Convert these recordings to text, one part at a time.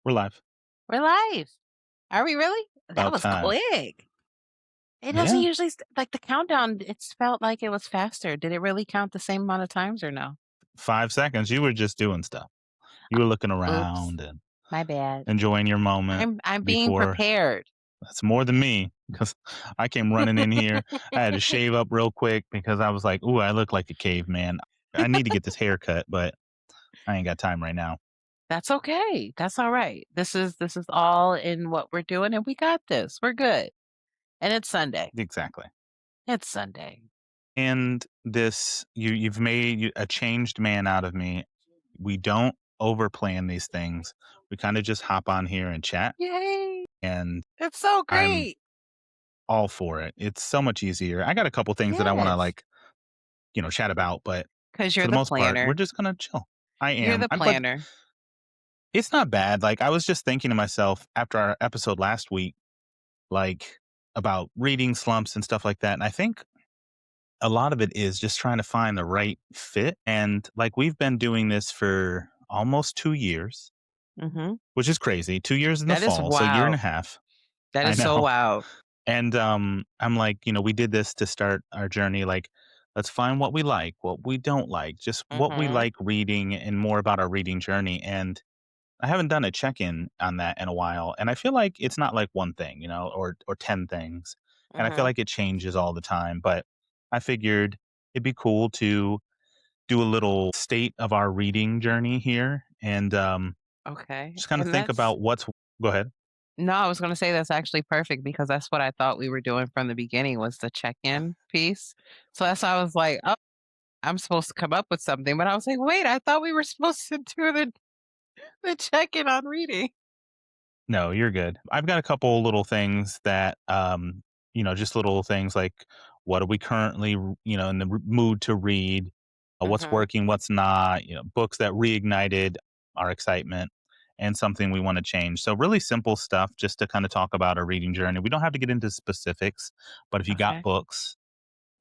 We're live. We're live. Are we really? That About was time. quick. It doesn't Yeah. usually like the countdown, it's felt like it was faster. Did it really count the same amount of times or no? 5 seconds. You were just doing stuff. You were looking Oops, around and my bad. enjoying your moment I'm being before. prepared. That's more than me because I came running in here. I had to shave up real quick because I was like, "Ooh, I look like a caveman. I need to get this haircut, but I ain't got time right now." That's okay. That's all right. This is all in what we're doing and we got this. We're good. And it's Sunday. Exactly. It's Sunday. And you've made a changed man out of me. We don't overplan these things. We kind of just hop on here and chat, Yay. and It's so I'm great. all for it. It's so much easier. I got a couple things that I wanna, Yes. like, chat about, but Because for you're the the most part, we're planner. just gonna chill. I You're am. the But planner. it's not bad. Like, I was just thinking to myself after our episode last week, like, about reading slumps and stuff like that, and I think a lot of it is just trying to find the right fit, and, like, we've been doing this for almost 2 years, Mhm. which is crazy. 2 years in the That is fall, so a year and wild. a half. That I is so know. wild. And, I'm like, we did this to start our journey, like, let's find what we like, what we don't like, just what we Mhm. like reading and more about our reading journey, and I haven't done a check-in on that in a while, and I feel like it's not like one thing, or 10 things, and I feel Mhm. like it changes all the time, but I figured it'd be cool to do a little state of our reading journey here and, Okay, just kinda and think that's about what's Go ahead. no, I was gonna say that's actually perfect because that's what I thought we were doing from the beginning was the check-in piece. So that's why I was like, "Oh, I'm supposed to come up with something," but I was like, "Wait, I thought we were supposed to do the check-in on reading." No, you're good. I've got a couple little things that, just little things like what are we currently, in the mood to read, what's Mhm. working, what's not, books that reignited our excitement and something we want to change. So really simple stuff just to kind of talk about our reading journey. We don't have to get into specifics, but if you got Okay. books,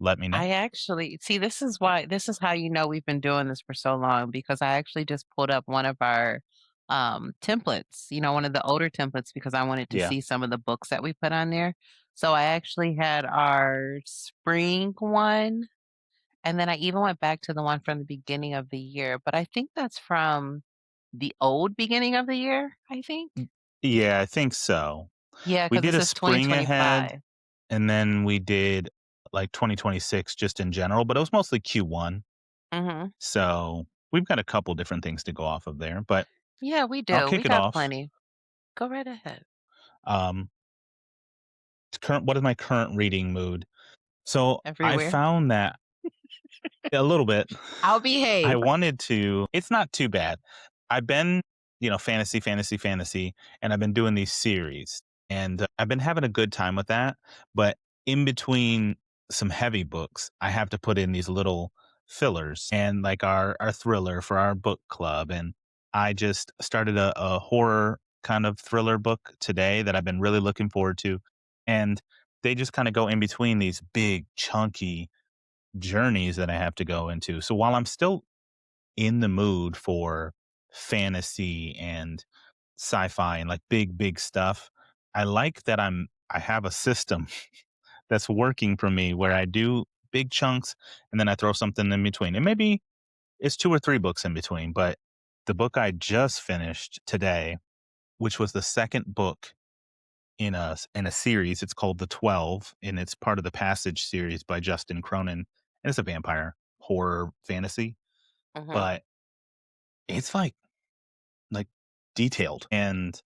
let me know. I actually see, this is how you know we've been doing this for so long because I actually just pulled up one of our, templates, one of the older templates because I wanted to Yeah. see some of the books that we put on there. So I actually had our spring one, and then I even went back to the one from the beginning of the year, but I think that's from the old beginning of the year, I think? Yeah, I think so. Yeah, We because did this a is spring ahead. 2025. And then we did, like, 2026 just in general, but it was mostly Q1. Mhm. So, we've got a couple different things to go off of there, but Yeah, we I'll do. We kick it got off. plenty. Go right ahead. Um, what is my current reading mood? So, I Everywhere. found that a little bit. I'll I behave. wanted to it's not too bad. I've been, fantasy, fantasy, fantasy, and I've been doing these series, and I've been having a good time with that, but in between some heavy books, I have to put in these little fillers and, like, our thriller for our book club, and I just started a horror kind of thriller book today that I've been really looking forward to, and they just kinda go in between these big, chunky journeys that I have to go into. So while I'm still in the mood for fantasy and sci-fi and like big, big stuff, I like that I have a system that's working for me where I do big chunks and then I throw something in between. And maybe it's 2 or 3 books in between, but the book I just finished today, which was the second book in a series, it's called The 12, and it's part of the Passage series by Justin Cronin, and it's a vampire horror fantasy, Mhm. but it's like detailed, and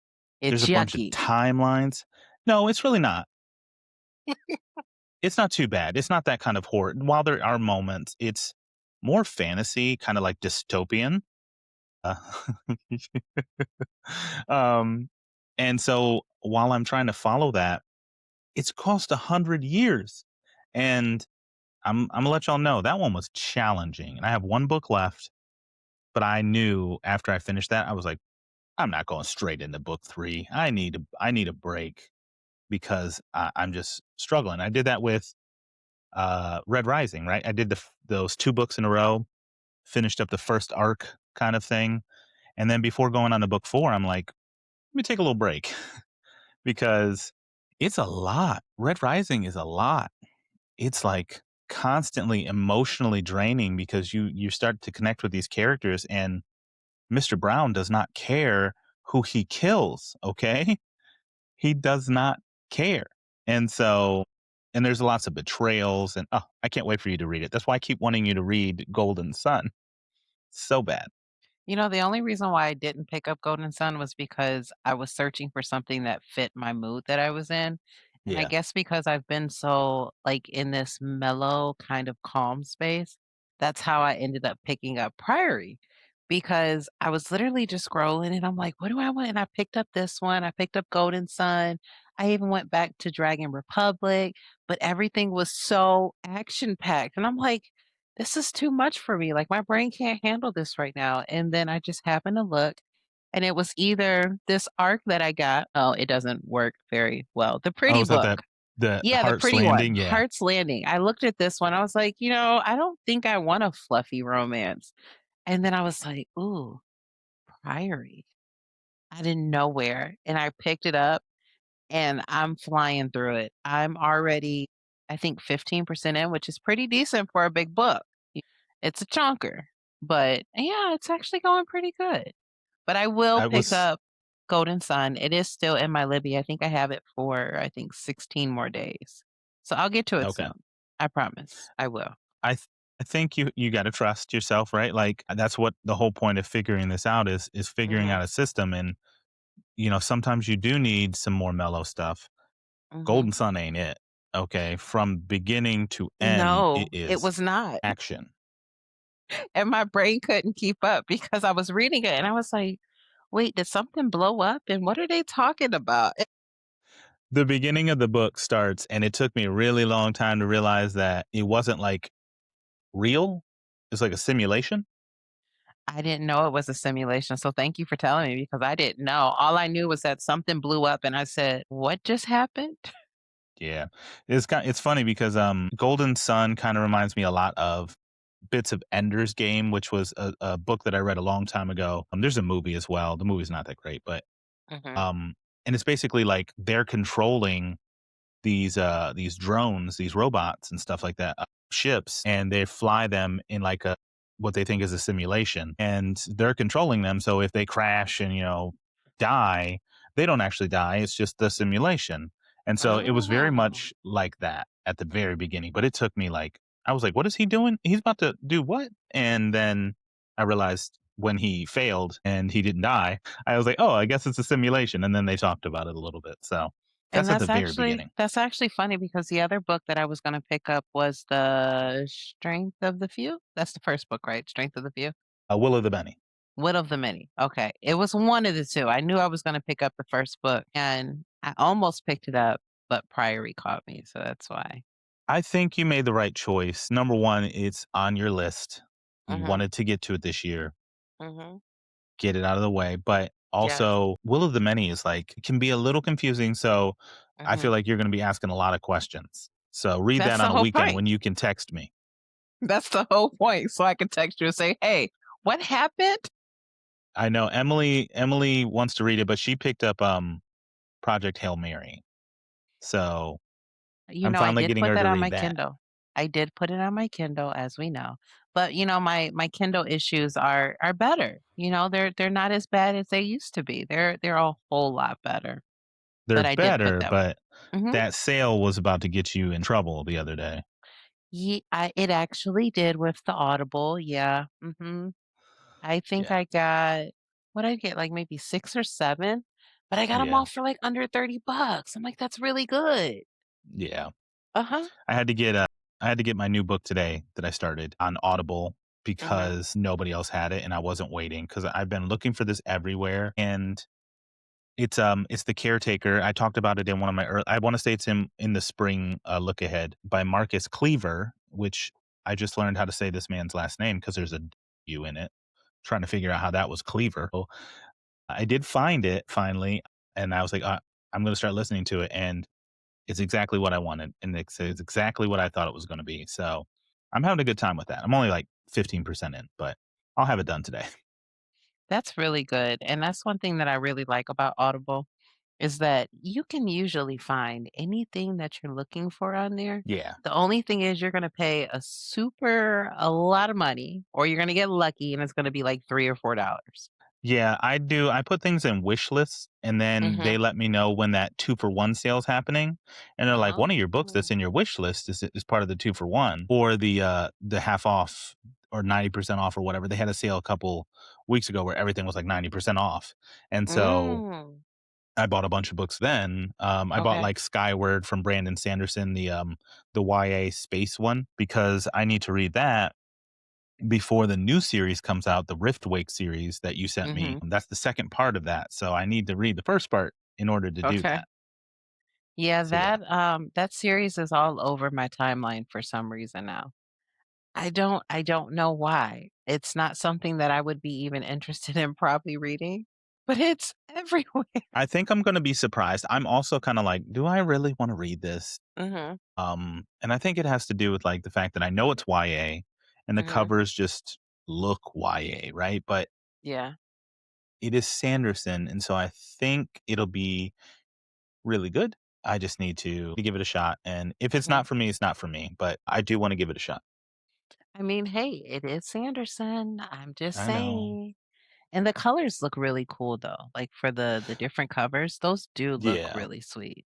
there's It's a bunch of yucky. timelines. No, it's really not. It's not too bad. It's not that kind of horror. While there are moments, it's more fantasy, kinda like dystopian. Uh, um, and so while I'm trying to follow that, it's cost 100 years, and I'm gonna let y'all know that one was challenging, and I have 1 book left, but I knew after I finished that, I was like, "I'm not going straight into book 3. I need a break because I'm just struggling." I did that with, Red Rising, right? I did those 2 books in a row, finished up the first arc kind of thing, and then before going on to book 4, I'm like, let me take a little break because it's a lot. Red Rising is a lot. It's like constantly emotionally draining because you start to connect with these characters and Mr. Brown does not care who he kills, okay? He does not care. And so and there's lots of betrayals and oh, I can't wait for you to read it. That's why I keep wanting you to read Golden Sun so bad. You know, the only reason why I didn't pick up Golden Sun was because I was searching for something that fit my mood that I was in. And I Yeah. guess because I've been so like in this mellow kind of calm space, that's how I ended up picking up Priory because I was literally just scrolling and I'm like, what do I want? And I picked up this one. I picked up Golden Sun. I even went back to Dragon Republic, but everything was so action packed. And I'm like, this is too much for me. Like my brain can't handle this right now. And then I just happened to look and it was either this arc that I got. Oh, it doesn't work very well. The Oh, pretty is that book. the Yeah, the Heart's pretty one. Landing? Yeah. Heart's Landing. I looked at this one. I was like, I don't think I want a fluffy romance. And then I was like, ooh, Priory. Out of nowhere. And I picked it up and I'm flying through it. I'm already, I think, 15% in, which is pretty decent for a big book. It's a chunker, but yeah, it's actually going pretty good. But I will I pick was up Golden Sun. It is still in my Libby. I think I have it for, I think, 16 more days. So I'll get to it okay. soon. I promise. I will. I th I think you gotta trust yourself, right? Like, that's what the whole point of figuring this out is figuring Mhm. out a system and, sometimes you do need some more mellow stuff. Mhm. Golden Sun ain't it, okay? From beginning to end, it No, it is was not. action. And my brain couldn't keep up because I was reading it and I was like, wait, did something blow up? And what are they talking about? The beginning of the book starts, and it took me a really long time to realize that it wasn't, like, real. It's like a simulation. I didn't know it was a simulation. So thank you for telling me because I didn't know. All I knew was that something blew up and I said, what just happened? Yeah. It's funny because, Golden Sun kinda reminds me a lot of bits of Ender's Game, which was a book that I read a long time ago. There's a movie as well. The movie's not that great, but, Hmm. um and it's basically like they're controlling these drones, these robots and stuff like that, ships, and they fly them in like a what they think is a simulation, and they're controlling them. So if they crash and die, they don't actually die. It's just the simulation. And so it was very Oh. much like that at the very beginning. But it took me like I was like, "What is he doing? He's about to do what?" And then I realized when he failed and he didn't die, I was like, "Oh, I guess it's a simulation." And then they talked about it a little bit. So And that's at the that's very actually beginning. that's actually funny because the other book that I was gonna pick up was The Strength of the Few. That's the first book, right? Strength of the Few? Will of the Benny. Will of the Many. Okay. It was one of the two. I knew I was gonna pick up the first book and I almost picked it up, but Priory caught me, so that's why. I think you made the right choice. Number 1, it's on your list. You Mhm. wanted to get to it this year, Mhm. get it out of the way, but Yes. also Will of the Many is like it can be a little confusing, so I feel Mhm. like you're gonna be asking a lot of questions. So read That's that the on a whole weekend point. when you can text me. That's the whole point. So I can text you and say, "Hey, what happened?" I know Emily wants to read it, but she picked up, Project Hail Mary. So, I'm I finally did getting put her that to on read my that. Kindle. I did put it on my Kindle, as we know. But my Kindle issues are better. They're not as bad as they used to be. They're a whole lot better. They're But I did put better, that one. but Mhm. that sale was about to get you in trouble the other day. It actually did with the Audible. Yeah. Mhm. I think Yeah. I got what I get, like maybe 6 or 7, but I got them Yeah. all for like under $30. I'm like, that's really good. Yeah. Uh-huh. I had to get I had to get my new book today that I started on Audible Mhm. because nobody else had it and I wasn't waiting because I've been looking for this everywhere and it's The Caretaker. I talked about it in one of my I want to say it's in the spring look ahead by Marcus Cleaver, which I just learned how to say this man's last name because there's a U in it. Trying to figure out how that was Cleaver. So I did find it finally and I was like, I'm going to start listening to it and it's exactly what I wanted, and it's exactly what I thought it was gonna be, so I'm having a good time with that. I'm only, like, 15% in, but I'll have it done today. That's really good, and that's one thing that I really like about Audible is that you can usually find anything that you're looking for on there. Yeah. The only thing is you're gonna pay a lot of money, or you're gonna get lucky and it's gonna be like 3 or $4. Yeah, I do. I put things in wish lists and then they Mhm. let me know when that 2 for 1 sale is happening. And they're like, one of your books Oh. that's in your wish list is part of the 2 for 1 or the half off or 90% off or whatever. They had a sale a couple weeks ago where everything was like 90% off. And so Mm. I bought a bunch of books then. I bought Okay. like Skyward from Brandon Sanderson, the YA space one, because I need to read that before the new series comes out, the Riftwake series that you sent me. Mhm. That's the second part of that. So I need to read the first part in order to do Okay. that. Yeah, So yeah. that series is all over my timeline for some reason now. I don't know why. It's not something that I would be even interested in probably reading, but it's everywhere. I think I'm gonna be surprised. I'm also kind of like, do I really want to read this? Mhm. And I think it has to do with like the fact that I know it's YA and the Mhm. covers just look YA, right? But Yeah. it is Sanderson, and so I think it'll be really good. I just need to give it a shot. And if it's Mhm. not for me, it's not for me. But I do want to give it a shot. I mean, hey, it is Sanderson. I'm just I know. saying. And the colors look really cool though. Like for the different covers, those do look Yeah. really sweet.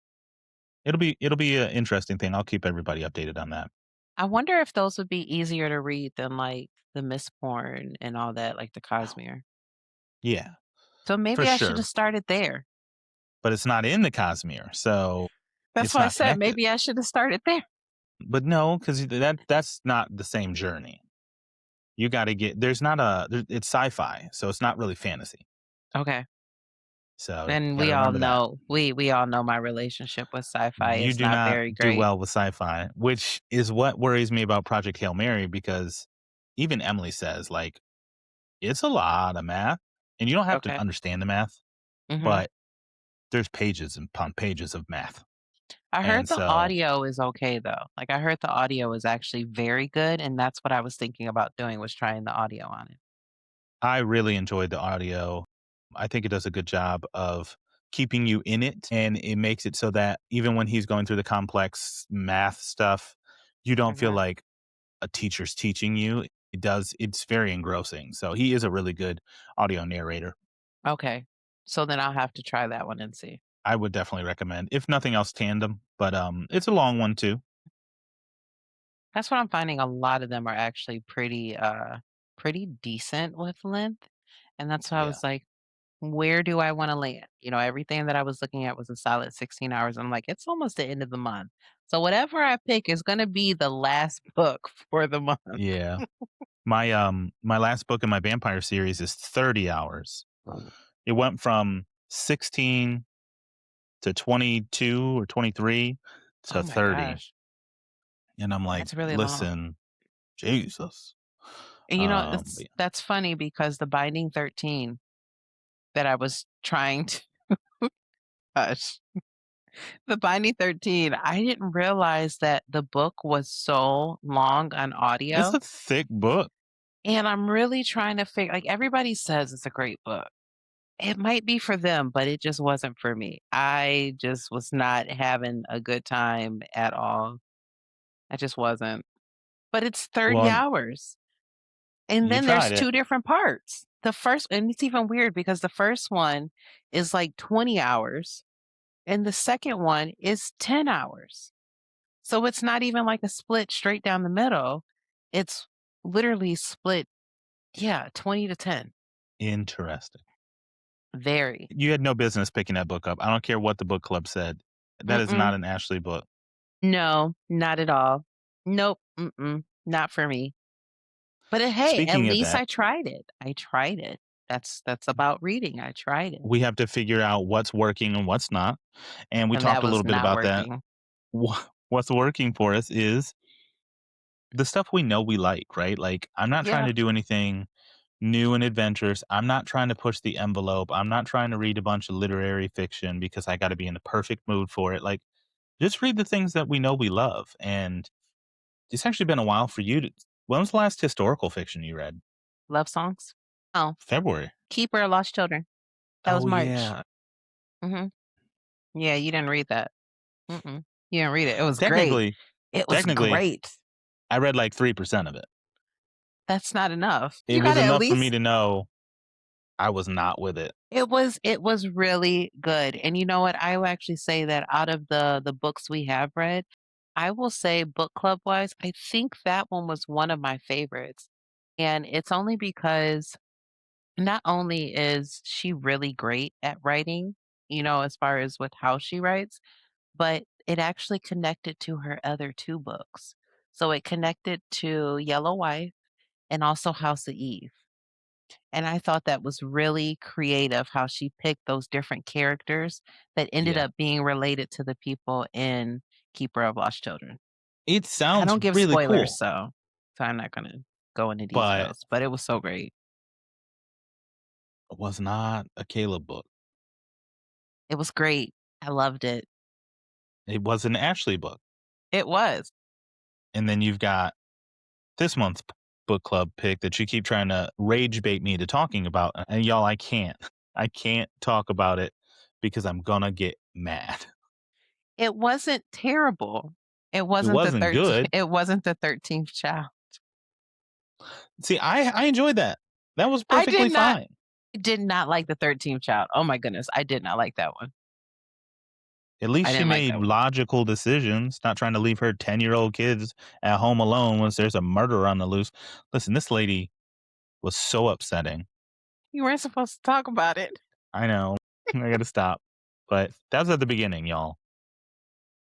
It'll be an interesting thing. I'll keep everybody updated on that. I wonder if those would be easier to read than like the Mistborn and all that, like the Cosmere. Yeah, So for maybe I should sure. have started there. But it's not in the Cosmere, so That's it's why I not said connected. maybe I should have started there. But no, because that's not the same journey. You got to get there's not a there, it's sci-fi, so it's not really fantasy. Okay. So you And got to remember that. we all know my relationship with sci-fi You is do not not very do great. well with sci-fi, which is what worries me about Project Hail Mary because even Emily says like it's a lot of math, and you don't have to Okay. understand the math, Mhm. but there's pages and upon pages of math. I heard And the so audio is okay though. Like I heard the audio is actually very good, and that's what I was thinking about doing was trying the audio on it. I really enjoyed the audio. I think it does a good job of keeping you in it, and it makes it so that even when he's going through the complex math stuff, you don't feel Mhm. like a teacher's teaching you. It's very engrossing. So he is a really good audio narrator. Okay. So then I'll have to try that one and see. I would definitely recommend, if nothing else, Tandem, but it's a long one too. That's what I'm finding a lot of them are actually pretty decent with length. And that's why I Yeah. was like, where do I want to land? You know, everything that I was looking at was a solid 16 hours. I'm like, it's almost the end of the month. So whatever I pick is going to be the last book for the month. Yeah. My last book in my vampire series is 30 hours. It went from 16 to 22 or 23 Oh to my 30. gosh. And I'm like, That's really long. listen, Jesus. And you know, But that's funny because the Binding 13 that I was trying to hush. The Binding 13, I didn't realize that the book was so long on it's audio. a thick book. And I'm really trying to figure like everybody says it's a great book. It might be for them, but it just wasn't for me. I just was not having a good time at all. I just wasn't. But it's 30 Well, hours. And you then tried there's it. 2 different parts. The first and it's even weird because the first one is like 20 hours and the second one is 10 hours. So it's not even like a split straight down the middle. It's literally split, yeah, 20 to 10. Interesting. Very. You had no business picking that book up. I don't care what the book club said. That is Mm-mm. not an Ashley book. No, not at all. Nope. Mm-mm. Not for me. But hey, at Speaking of least that, I tried it. I tried it. That's about reading. I tried it. we have to figure out what's working and what's not. And we And that talked a was little bit not about that. working. What's working for us is the stuff we know we like, right? Like, I'm not trying Yeah. to do anything new and adventurous. I'm not trying to push the envelope. I'm not trying to read a bunch of literary fiction because I got to be in the perfect mood for it. Like, just read the things that we know we love. And it's actually been a while for you to. When was the last historical fiction you read? Love songs? Oh, February. Keeper of Lost Children. That was Oh, March. yeah. Mhm. Yeah, you didn't read that. Mm-mm. You didn't read it. It was great. Technically It was technically, great. I read like 3% of it. That's not enough. It You was gotta at enough for me least to know I was not with it. it was really good, and you know what? I will actually say that out of the books we have read, I will say book club-wise, I think that one was one of my favorites, and it's only because not only is she really great at writing, as far as with how she writes, but it actually connected to her other 2 books. So it connected to Yellow Wife and also House of Eve. And I thought that was really creative how she picked those different characters that ended Yeah. up being related to the people in Keeper of Lost Children. It I sounds don't give really spoilers, cool, so I'm not gonna go into but details, but it was so great. it was not a Caleb book. It was great. I loved it. It was an Ashley book. It was. And then you've got this month's book club pick that you keep trying to rage bait me to talking about, and y'all, I can't. I can't talk about it because I'm gonna get mad. It wasn't terrible. It It wasn't the wasn't 13 good. it wasn't the 13th child. See, I enjoyed that. That was I perfectly fine. did not like the 13th child. Oh my goodness, I did not like that one. At least I she didn't like made that one. logical decisions, not trying to leave her 10-year-old kids at home alone once there's a murderer on the loose. Listen, this lady was so upsetting. You weren't supposed to talk about it. I know. I gotta stop. But that was at the beginning, y'all.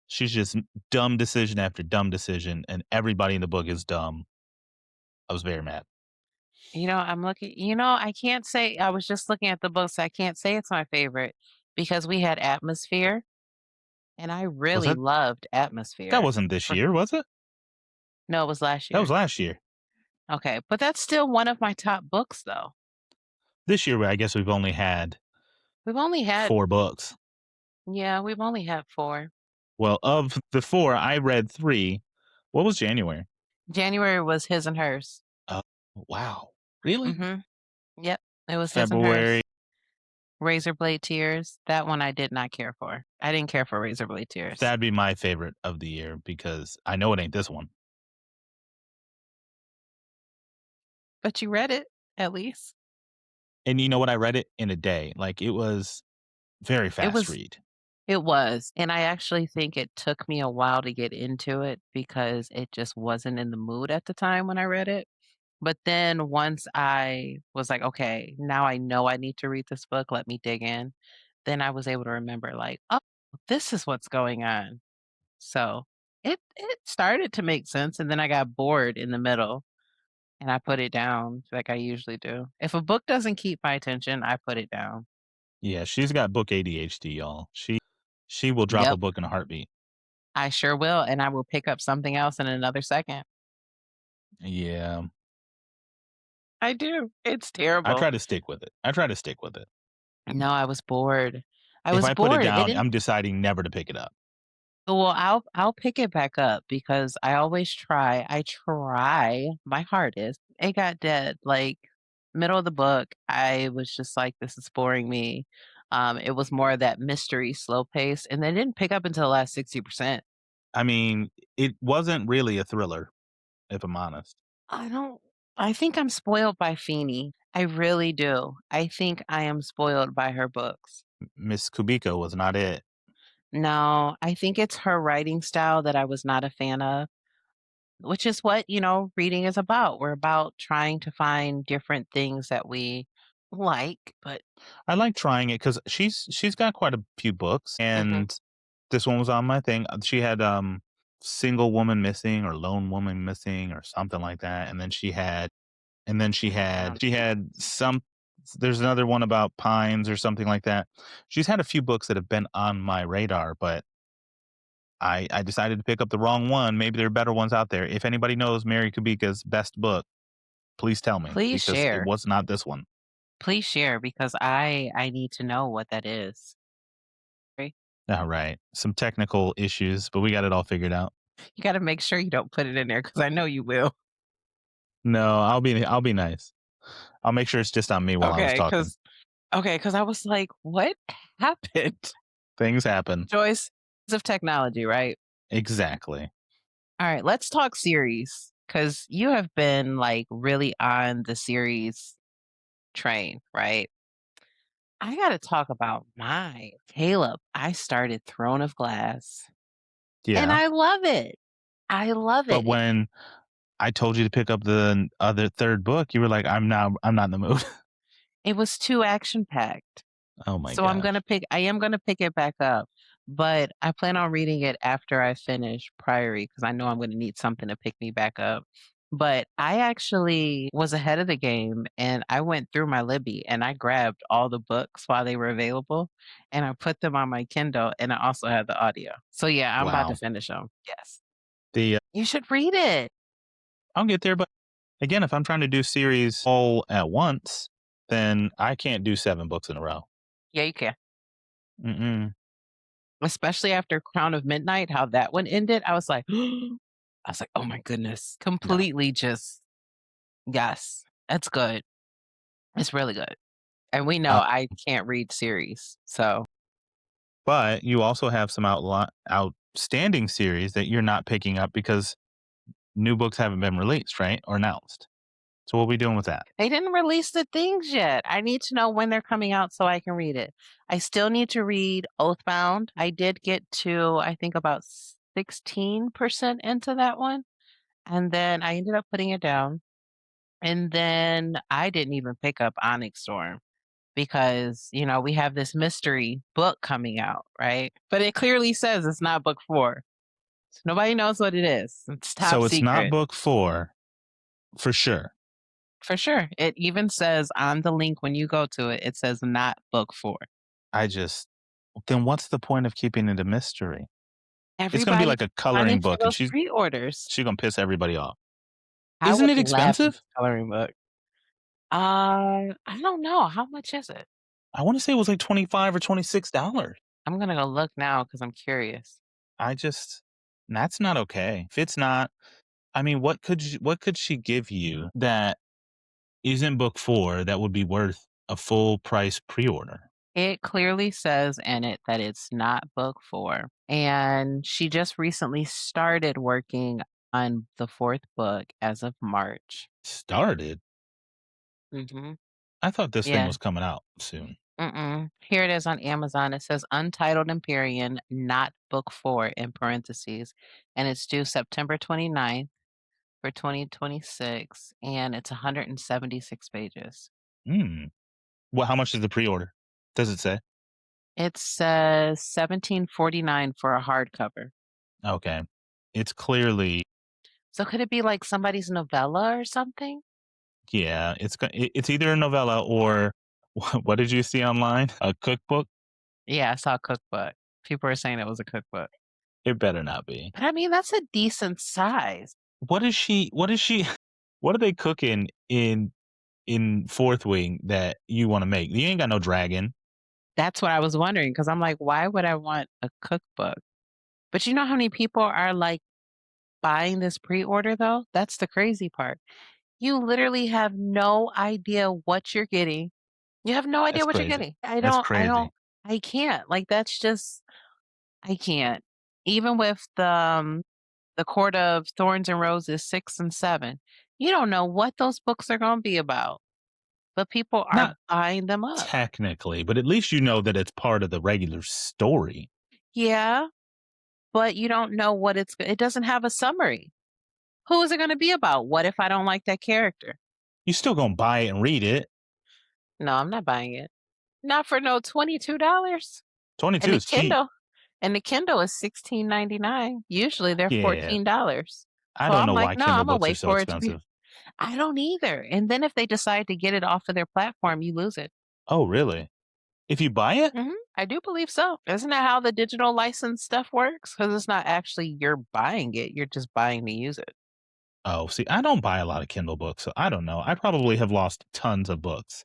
She's just dumb decision after dumb decision, and everybody in the book is dumb. I was very mad. I'm looking I can't say I was just looking at the books, I can't say it's my favorite because we had Atmosphere, and I Was really that loved that Atmosphere. wasn't this For year, was it? No, it was last That was year. last year. Okay, but that's still one of my top books, though. This year, I guess we've only had We've only had 4 books. Yeah, we've only had 4. Well, of the 4, I read 3. What was January? January was His and Hers. Oh, wow. Really? Mhm. Yep, it was His and February. Hers. Razorblade Tears, that one I did not care for. I didn't care for Razorblade Tears. That'd be my favorite of the year because I know it ain't this one. But you read it, at least. And you know what? I read it in a day. Like, it was very It fast was read. it was, and I actually think it took me a while to get into it because it just wasn't in the mood at the time when I read it. But then once I was like, "Okay, now I know I need to read this book, let me dig in," then I was able to remember like, "Oh, this is what's going on." So, it started to make sense, and then I got bored in the middle, and I put it down like I usually do. If a book doesn't keep my attention, I put it down. Yeah, she's got book ADHD, y'all. She will drop a Yep, book in a heartbeat. I sure will, and I will pick up something else in another second. Yeah. I do. It's I terrible. try to stick with it. I try to stick with it. No, I was bored. I If was I put it bored. They down, didn't I'm deciding never to pick it up. Well, I'll pick it back up because I always try. I try my hardest. It got dead. Like middle of the book, I was just like, this is boring me. It was more of that mystery, slow pace, and they didn't pick up until the last 60%. I mean, it wasn't really a thriller, if I'm honest. I don't I think I'm spoiled by Feeney. I really do. I think I am spoiled by her books. Miss Kubiko was not it. No, I think it's her writing style that I was not a fan of, which is what, reading is about. We're about trying to find different things that we like, but I like trying it because she's got quite a few books, Mhm. and this one was on my thing. She had single woman missing or lone woman missing or something like that, and then Um, she had some. There's another one about pines or something like that. She's had a few books that have been on my radar, but I decided to pick up the wrong one. Maybe there are better ones out there. If anybody knows Mary Kubika's best book, please tell me please because it share. was not this one. Please share because I need to know what that is. Right? All right. Some technical issues, but we got it all figured out. You got to make sure you don't put it in there because I know you will. No, I'll be nice. I'll make sure it's just on me while I was Okay, talking. Okay, because I was like, "What happened?" Things happen. Joys of technology, right? Exactly. Alright, let's talk series, because you have been, like, really on the series train, right? I gotta talk about mine. Caleb, I started Throne of Glass, and Yeah. I love it. I love But it. when I told you to pick up the other 3rd book, you were like, I'm not in the mood." It was too action-packed. Oh my So gosh. I am gonna pick it back up, but I plan on reading it after I finish Priory because I know I'm gonna need something to pick me back up. But I actually was ahead of the game and I went through my Libby and I grabbed all the books while they were available and I put them on my Kindle and I also had the audio. So yeah, I'm about to Wow. finish them. Yes. The You should read it. I'll get there, but again, if I'm trying to do series all at once, then I can't do 7 books in a row. Yeah, you can. Mm-mm. Especially after Crown of Midnight, how that one ended. I was like, oh my goodness. No. Completely just yes, that's good. It's really good. And we know Uh, I can't read series, so but you also have some outstanding series that you're not picking up because new books haven't been released, right? Or announced. So what are we doing with that? they didn't release the things yet. I need to know when they're coming out so I can read it. I still need to read Oathbound. I did get to, I think, about 16% into that one, and then I ended up putting it down. And then I didn't even pick up Onyx Storm because, we have this mystery book coming out, right? But it clearly says it's not book 4. So nobody knows what it is. It's top So it's not secret. book 4 for sure. For sure. It even says on the link when you go to it, it says not book 4. I just then what's the point of keeping it a mystery? It's gonna be Everybody's like a running coloring for book, and those she's pre-orders. she's gonna piss everybody off. I Isn't would it laugh if it's expensive? a coloring book. I don't know. How much is it? I wanna say it was like 25 or $26. I'm gonna go look now because I'm curious. I just that's not okay. If it's not I mean, what could she give you that isn't book 4 that would be worth a full price pre-order? It clearly says in it that it's not book 4. And she just recently started working on the 4th book as of March. Started? Mhm. I thought this thing Yeah. was coming out soon. Mm-mm. Here it is on Amazon. It says Untitled Empyrean, not book 4 in parentheses. And it's due September 29th for 2026. And it's 176 pages. Mm. Well, how much is the pre-order? Does it say? It says 17.49 for a hardcover. Okay. It's clearly So could it be like somebody's novella or something? yeah, it's either a novella or what did you see online? A cookbook? Yeah, I saw a cookbook. People are saying it was a cookbook. It better not be. But I mean, that's a decent size. What is she what are they cooking in Fourth Wing that you wanna make? You ain't got no dragon. That's what I was wondering because I'm like, why would I want a cookbook? But you know how many people are like buying this pre-order though? That's the crazy part. You literally have no idea what you're getting. You have no idea That's what you're crazy. getting. That's crazy. I can't. Like that's just I can't. Even with the Court of Thorns and Roses 6 and 7, you don't know what those books are going to be about, but people are Not buying them up. technically, but at least you know that it's part of the regular story. Yeah, but you don't know what it doesn't have a summary. Who is it going to be about? What if I don't like that character? You still gonna buy it and read it. No, I'm not buying it. Not for no $22. And 22 the is cheap. Kindle and the Kindle is 16.99. Usually they're Yeah. $14. I So don't I'm know like, why no, Kindle I'm gonna books are wait so for it to be. expensive. I don't either. And then if they decide to get it off of their platform, you lose it. Oh, really? If you buy it? I do believe so. Isn't that how the digital license stuff works? Because it's not actually you're buying it; you're just buying to use it. Oh, see, I don't buy a lot of Kindle books, so I don't know. I probably have lost tons of books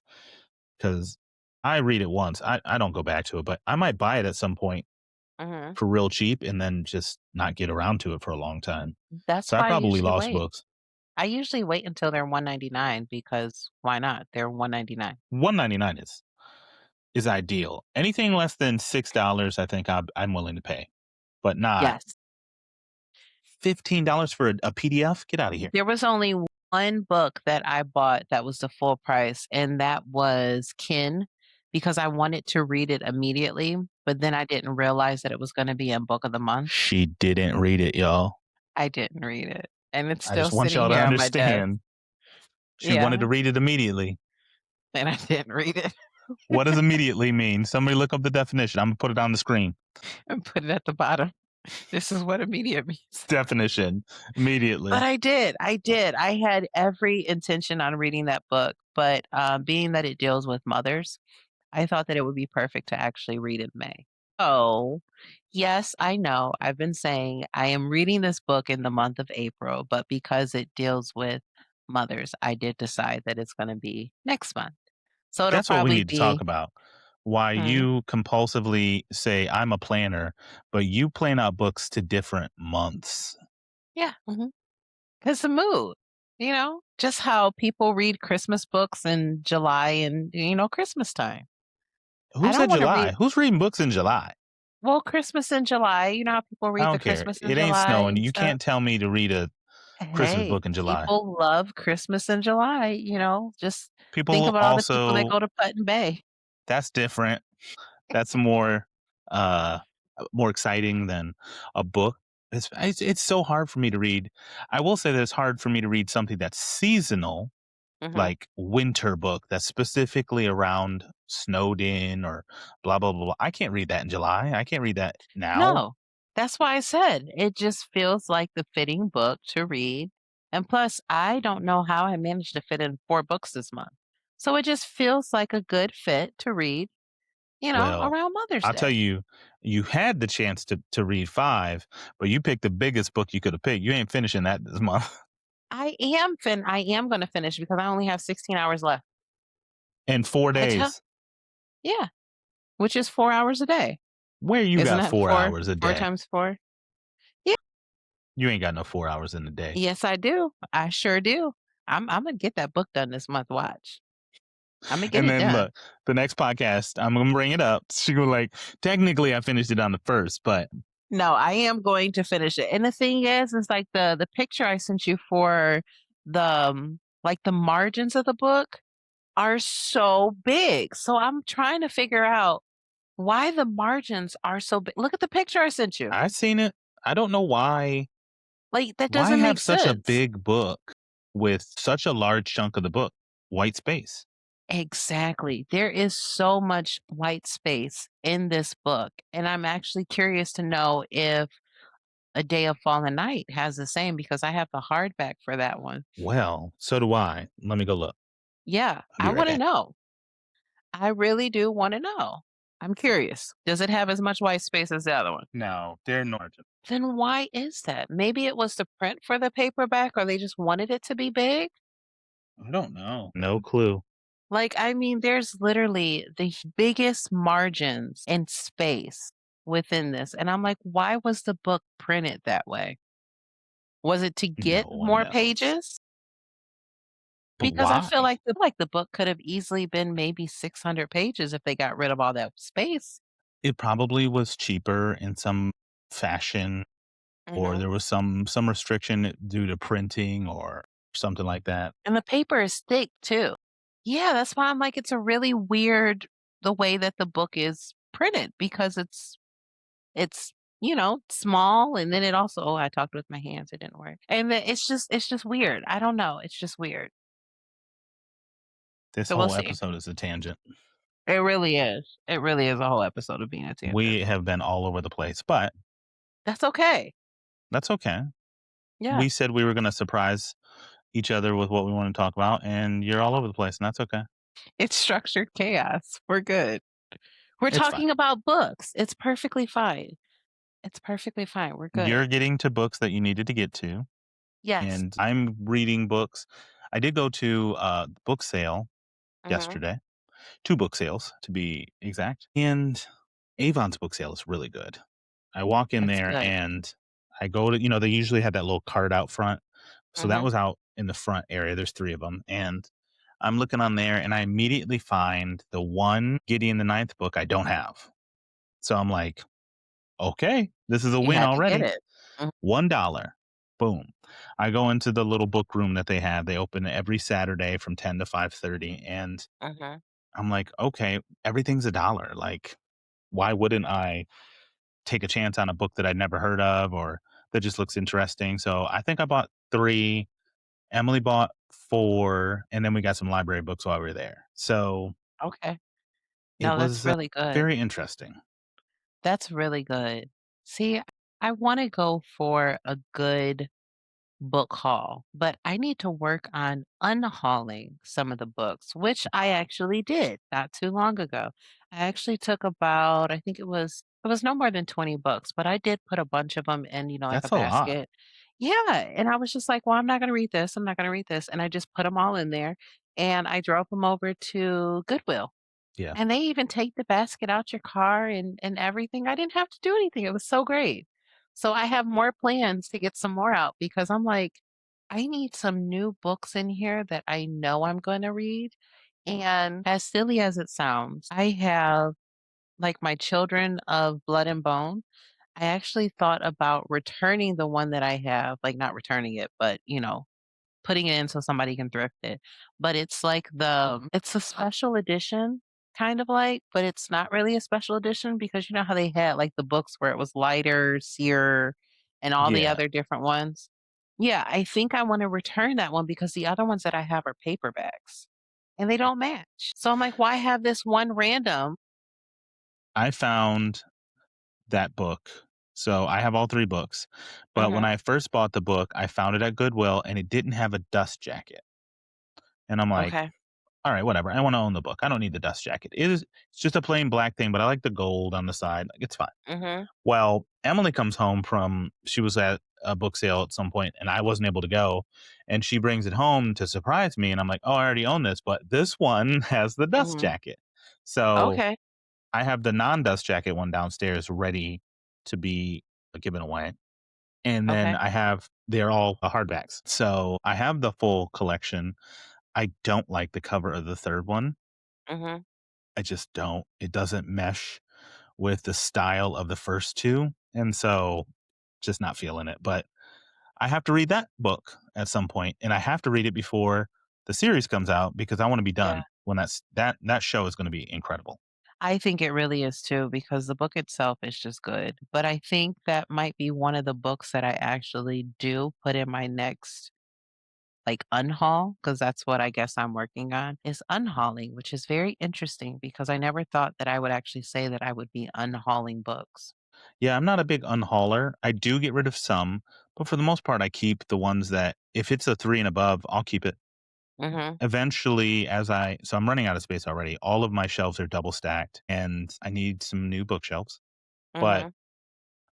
because I read it once. I don't go back to it, but I might buy it at some point hmm for real cheap and then just not get around to it for a long time. That's So I why I probably usually lost wait. books. I usually wait until they're 199 because why not? They're 199. 199 is. is ideal. Anything less than $6, I think I'm willing to pay, but not Yes. $15 for a PDF? Get out of here. There was only one book that I bought that was the full price, and that was Kin, because I wanted to read it immediately, but then I didn't realize that it was gonna be in book of the month. She didn't read it, y'all. I didn't read it, and it's I still just want sitting y'all to here on my desk. understand. She wanted to Yeah, read it immediately. and I didn't read it What does immediately mean? Somebody look up the definition. I'm gonna put it on the screen. and put it at the bottom. This is what immediate means. Definition. But Immediately. I did. I had every intention on reading that book, but, being that it deals with mothers, I thought that it would be perfect to actually read in May. Oh, yes, I know. I've been saying I am reading this book in the month of April, but because it deals with mothers, I did decide that it's gonna be next month. So it'll That's what we probably need to talk be about. Why hmm, you compulsively say, "I'm a planner," but you plan out books to different months. yeah, mhm. It's the mood, just how people read Christmas books in July and, Christmas time. Who I don't said wanna read July? Who's reading books in July? well, Christmas in July, you know how people I read the don't care. Christmas in It ain't July snowing. and You stuff? can't tell me to read a Christmas Hey, book in July. people love Christmas in July, just think People about all the people that also go to Put in Bay. that's different. That's uh more exciting than a book. It's so hard for me to read. I will say that it's hard for me to read something that's seasonal, Mhm. like winter book that's specifically around snowed in or blah blah blah. Blah. I can't read that in July. I can't read that now. No, that's why I said it just feels like the fitting book to read, and plus, I don't know how I managed to fit in 4 books this month. So it just feels like a good fit to read, Well, around Mother's I'll tell Day. you, you had the chance to read 5, but you picked the biggest book you could have picked. You ain't finishing that this month. I am gonna finish because I only have 16 hours left. In 4 I tell days. Yeah, which is 4 hours a day. Where you Isn't got that 4 hours a 4 day? times 4? Yeah. You ain't got no 4 hours in a day. Yes, I do. I sure do. Imma get that book done this month, watch. Imma get And it then done. look, the next podcast, I'm gonna bring it up. She go like, technically I finished it on the first, but No, I am going to finish it, and the thing is like the picture I sent you for the margins of the book are so big, so I'm trying to figure out why the margins are so big. Look at the picture I sent you. I've seen it. I don't know Like, that why doesn't have make such a sense. big book with such a large chunk of the book, white space. Exactly. There is so much white space in this book, and I'm actually curious to know if A Day of Fallen Night has the same because I have the hardback for that one. Well, so do I. Let me go look. Yeah, I'll I be right wanna back. know. I really do wanna know. I'm curious. Does it have as much white space as the other one? No, they're margin. Then why is that? Maybe it was the print for the paperback or they just wanted it to be big? I don't know. No clue. Like, I mean, there's literally the biggest margins and space within this, and I'm like, "Why was the book printed that way? Was it to No get one more knows. pages?" But Because I feel why? like the book could have easily been maybe 600 pages if they got rid of all that space. It probably was cheaper in some fashion, or Mhm. there was some restriction due to printing or something like that. And the paper is thick too. Yeah, that's why I'm like, it's a really weird the way that the book is printed because it's, small and then it also oh, I talked with my hands, it didn't work. And then it's just weird. I don't know. It's just weird. This So we'll whole see. episode is a tangent. It really is. It really is a whole episode of being a tangent. We have been all over the place, but That's okay. that's okay. Yeah. We said we were gonna surprise each other with what we wanna talk about, and you're all over the place, and that's okay. It's structured chaos. We're good. We're It's fine. talking about books. It's perfectly fine. It's perfectly fine. We're good. You're getting to books that you needed to get to, Yes. and I'm reading books. I did go to a book sale Mhm. yesterday, 2 book sales to be exact, and Avon's book sale is really good. I walk in That's there good. and I go to they usually have that little cart out front. So that Mhm. was out in the front area. There's 3 of them, and I'm looking on there and I immediately find the one Gideon the Ninth book I don't have. So I'm like, okay, this is a You win had to get already. it. Mm, $1. Boom. I go into the little book room that they have. They open every Saturday from 10 to 5:30, and mhm. I'm like, "Okay, everything's a dollar." Like, why wouldn't I take a chance on a book that I'd never heard of or that just looks interesting? So, I think I bought 3, Emily bought 4, and then we got some library books while we were there. So, Okay. it No, that's was, really good. very interesting. That's really good. See, I wanna go for a good book haul, but I need to work on unhauling some of the books, which I actually did not too long ago. I actually took about, I think it was no more than 20 books, but I did put a bunch of them in, like a That's a lot. basket. Yeah, and I was just like, "Well, I'm not gonna read this, I'm not gonna read this," and I just put them all in there, and I drove them over to Goodwill. Yeah. And they even take the basket out your car and everything. I didn't have to do anything. It was so great. So I have more plans to get some more out because I'm like, I need some new books in here that I know I'm going to read. And as silly as it sounds, I have like my Children of Blood and Bone. I actually thought about returning the one that I have, like not returning it, but putting it in so somebody can thrift it. But it's like it's a special edition, kind of like, but it's not really a special edition because you know how they had like the books where it was lighter, sear, and all the Yeah. other different ones? Yeah, I think I want to return that one because the other ones that I have are paperbacks and they don't match. So I'm like, why have this one random? I found that book. So I have all 3 books, but when Mhm. I first bought the book, I found it at Goodwill and it didn't have a dust jacket. And I'm like, Okay. "All right, whatever. I wanna own the book. I don't need the dust jacket." It's just a plain black thing, but I like the gold on the side. Like, it's fine. Mhm. Well, Emily comes home she was at a book sale at some point and I wasn't able to go, and she brings it home to surprise me, and I'm like, "Oh, I already own this, but this one has the dust Mhm. jacket." So Okay. I have the non-dust jacket one downstairs ready to be given away. And then Okay. I have they're all hardbacks. So I have the full collection. I don't like the cover of the 3rd one. Mhm. I just don't. It doesn't mesh with the style of the first 2, and so just not feeling it. But I have to read that book at some point, and I have to read it before the series comes out because I wanna be Yeah. done when that show is gonna be incredible. I think it really is too because the book itself is just good. But I think that might be one of the books that I actually do put in my next like unhaul because that's what I guess I'm working on is unhauling, which is very interesting because I never thought that I would actually say that I would be unhauling books. Yeah, I'm not a big unhauler. I do get rid of some, but for the most part, I keep the ones that if it's a 3 and above, I'll keep it. Mhm. Eventually, so I'm running out of space already. All of my shelves are double stacked, and I need some new bookshelves, but Mhm.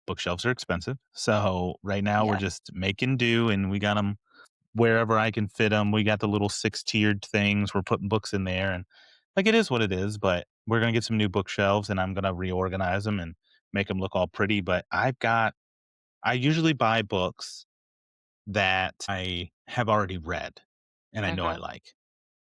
bookshelves are expensive. So right now we're Yeah. just making do, and we got them wherever I can fit them. We got the little 6-tiered things. We're putting books in there, and like it is what it is. But we're gonna get some new bookshelves, and I'm gonna reorganize them and make them look all pretty. But I usually buy books that I have already read and I know I Mhm. like.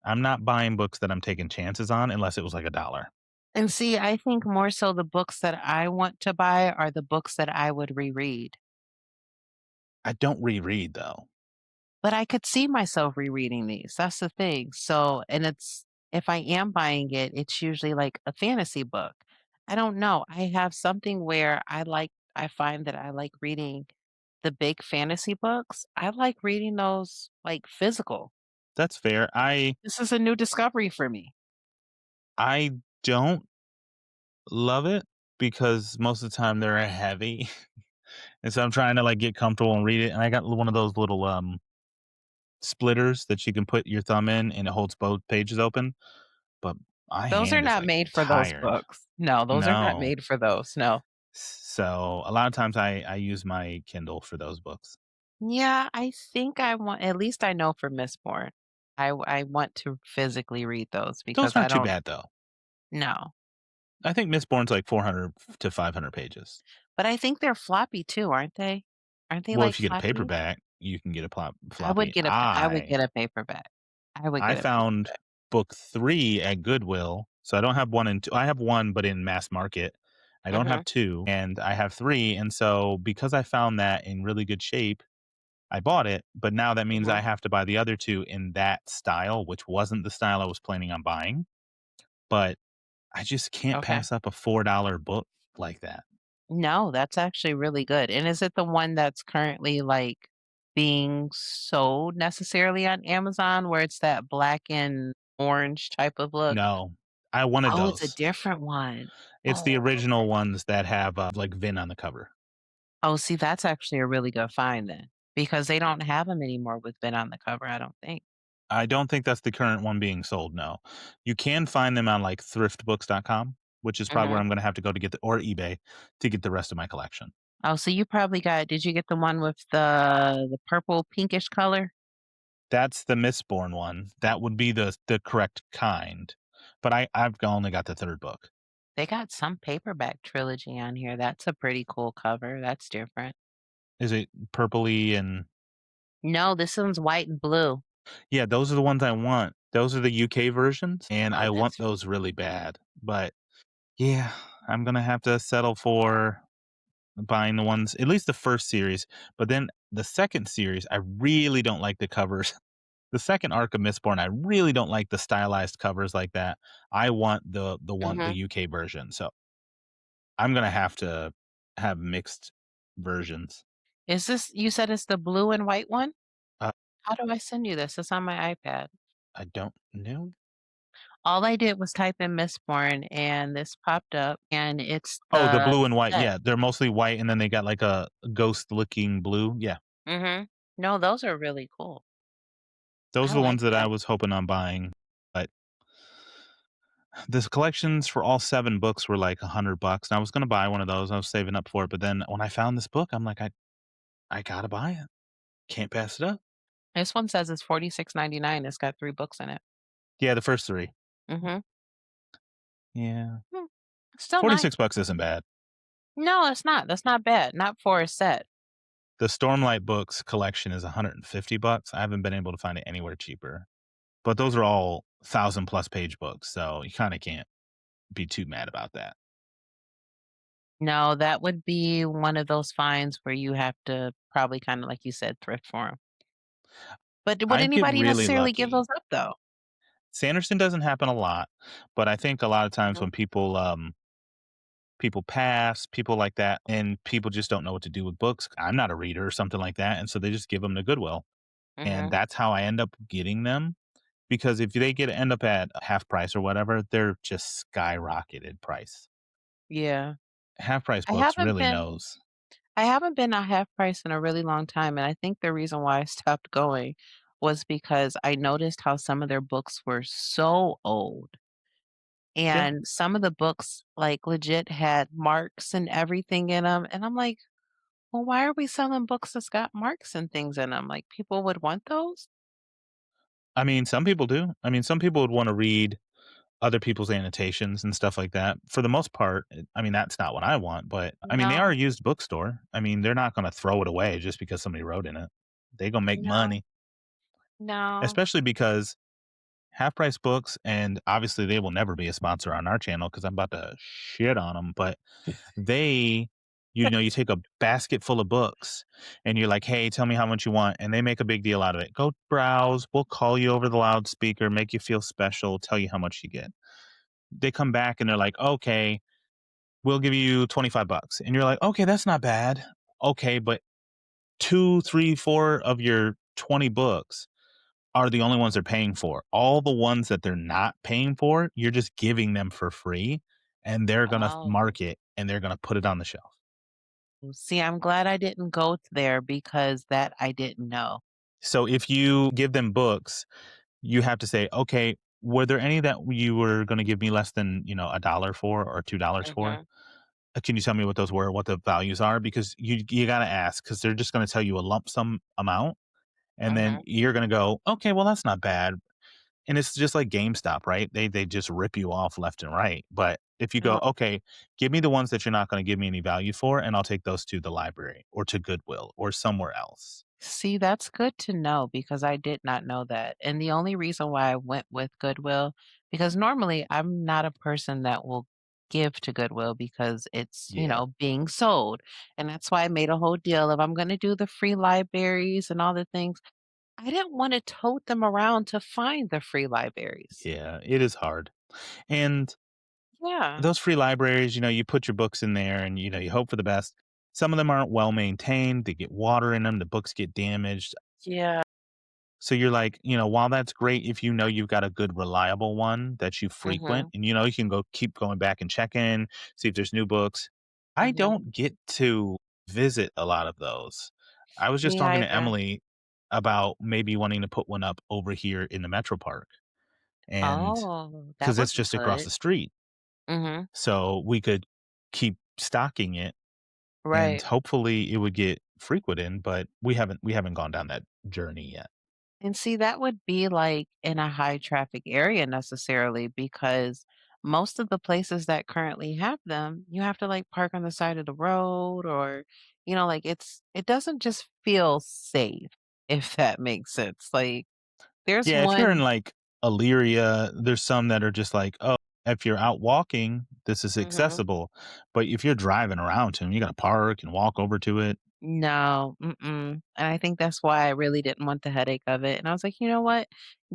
I'm not buying books that I'm taking chances on unless it was like a dollar. And see, I think more so the books that I want to buy are the books that I would reread. I don't reread though. But I could see myself rereading these, that's the thing. So and it's if I am buying it, it's usually like a fantasy book. I don't know, I have something where I find that I like reading the big fantasy books. I like reading those, like, physical. That's fair. This is a new discovery for me. I don't love it because most of the time they're heavy. And so I'm trying to like get comfortable and read it. And I got one of those little splitters that you can put your thumb in and it holds both pages open. But my Those are hand is not like made for those tired. books. No, those are not No. made for those, no. So a lot of times I use my Kindle for those books. Yeah, I think I want at least I know for Mistborn. I want to physically read those because Those I aren't too don't bad though. know. I think Mistborn's like 400 to 500 pages. But I think they're floppy too, aren't they? Aren't they, Well, like, if you get a floppy? paperback, you can get a I would floppy. get a paperback. I would I get a found paperback. book 3 at Goodwill. So I don't have 1 and 2. I have 1, but in mass market. I don't have Mhm. 2, and I have 3, and so because I found that in really good shape, I bought it, but now that means I Mhm. have to buy the other 2 in that style, which wasn't the style I was planning on buying, but I just can't Okay. pass up a $4 book like that. No, that's actually really good. And is it the one that's currently, like, being sold necessarily on Amazon where it's that black and orange type of look? No, I wanted Oh, it's a those. different one. It's the Oh, original okay. ones that have, like, Vin on the cover. Oh, see, that's actually a really good find then, because they don't have them anymore with Ben on the cover, I don't think. I don't think that's the current one being sold, no. You can find them on, like, thriftbooks.com, which is probably where Mhm. I'm gonna have to go to get the or eBay to get the rest of my collection. Oh, so you probably got did you get the one with the purple pinkish color? That's the Mistborn one. That would be the correct kind, but I've only got the 3rd book. They got some paperback trilogy on here, that's a pretty cool cover, that's different. Is it purpley and No, this one's white and blue. yeah, those are the ones I want. Those are the UK versions, and Oh, I want that's those really pretty. bad, but yeah, I'm gonna have to settle for buying the ones at least the 1st series, but then the 2nd series, I really don't like the covers. The 2nd arc of Mistborn, I really don't like the stylized covers like that. I want the Mhm. UK version, so I'm gonna have to have mixed versions. Is this you said it's the blue and white one? Uh, How do I send you this? It's on my iPad. I don't know. All I did was type in Mistborn and this popped up, and it's Oh, the the blue and white, set. yeah, they're mostly white, and then they got, like, a ghost-looking blue, yeah. Mhm. No, those are really cool. Those I are the like ones that I that. was hoping on buying, but the collections for all 7 books were, like, $100, and I was gonna buy one of those, I was saving up for it, but then when I found this book, I'm like, I gotta buy it. Can't pass it up. This one says it's 46.99. It's got 3 books in it. Yeah, the first 3. Mhm. Yeah. Hmm, still nice. $46 isn't bad. No, it's not. That's not bad. Not for a set. The Stormlight Books collection is $150. I haven't been able to find it anywhere cheaper. But those are all 1,000 plus page books, so you kinda can't be too mad about that. No, that would be one of those finds where you have to probably kinda, like you said, thrift for them. But would I get anybody really necessarily give lucky. those up, though? Sanderson doesn't happen a lot, but I think a lot of times Mhm. when people pass, people like that, and people just don't know what to do with books. I'm not a reader or something like that, and so they just give them to Goodwill, and Mhm. that's how I end up getting them, because if they end up at half price or whatever, they're just skyrocketed price. Yeah. Half price I books haven't really been knows. I haven't been a half price in a really long time, and I think the reason why I stopped going was because I noticed how some of their books were so old. Yeah. And some of the books, like, legit had marks and everything in them, and I'm like, "Well, why are we selling books that's got marks and things in them? Like, people would want those?" I mean, some people do. I mean, some people would wanna read other people's annotations and stuff like that. For the most part, I mean, that's not what I want, but, I mean, they are No, a used bookstore. I mean, they're not gonna throw it away just because somebody wrote in it. They gonna make no, money, no. especially because half price books, and obviously they will never be a sponsor on our channel because 'cause I'm about to shit on them. But they you take a basket full of books and you're like, "Hey, tell me how much you want," and they make a big deal out of it. "Go browse, we'll call you over the loudspeaker, make you feel special, tell you how much you get." They come back and they're like, "Okay, we'll give you 25 bucks." And you're like, "Okay, that's not bad." Okay, but 2, 3, 4 of your 20 books are the only ones they're paying for. All the ones that they're not paying for, you're just giving them for free, and they're gonna Oh. mark it, and they're gonna put it on the shelf. See, I'm glad I didn't go there because that I didn't know. So if you give them books, you have to say, "Okay, were there any that you were gonna give me less than, a dollar for or $2 for? Mhm, Can you tell me what those were, what the values are?" Because you gotta ask, because 'cause they're just gonna tell you a lump sum amount, and then mhm. you're gonna go, "Okay, well, that's not bad." And it's just like GameStop, right? They just rip you off left and right. But if you go, No, "Okay, give me the ones that you're not gonna give me any value for, and I'll take those to the library or to Goodwill or somewhere else." See, that's good to know because I did not know that. And the only reason why I went with Goodwill, because normally I'm not a person that will give to Goodwill because it's, Yeah. being sold. And that's why I made a whole deal of I'm going to do the free libraries and all the things. I didn't want to tote them around to find the free libraries. Yeah, it is hard. And Yeah. those free libraries, you put your books in there and, you hope for the best. Some of them aren't well maintained. They get water in them. The books get damaged. Yeah. So you're like, while that's great if you know you've got a good reliable one that you frequent Mhm. and you can keep going back and check in, see if there's new books. I Mhm. don't get to visit a lot of those. I was just Me talking to either. Emily about maybe wanting to put one up over here in the Metro Park and Oh, that because would it's be just across good. the street. Mhm. So we could keep stocking it and Right. hopefully it would get frequented, but we haven't gone down that journey yet. And see, that would be like in a high traffic area necessarily because most of the places that currently have them, you have to like park on the side of the road or, like it doesn't just feel safe, if that makes sense. Like there's Yeah, if you're in, one. like, Elyria, there's some that are just like, "Oh, if you're out walking, this is Mhm. accessible." But if you're driving around to 'em, you gotta park and walk over to it. No, mm-mm. And I think that's why I really didn't want the headache of it. And I was like, you know what?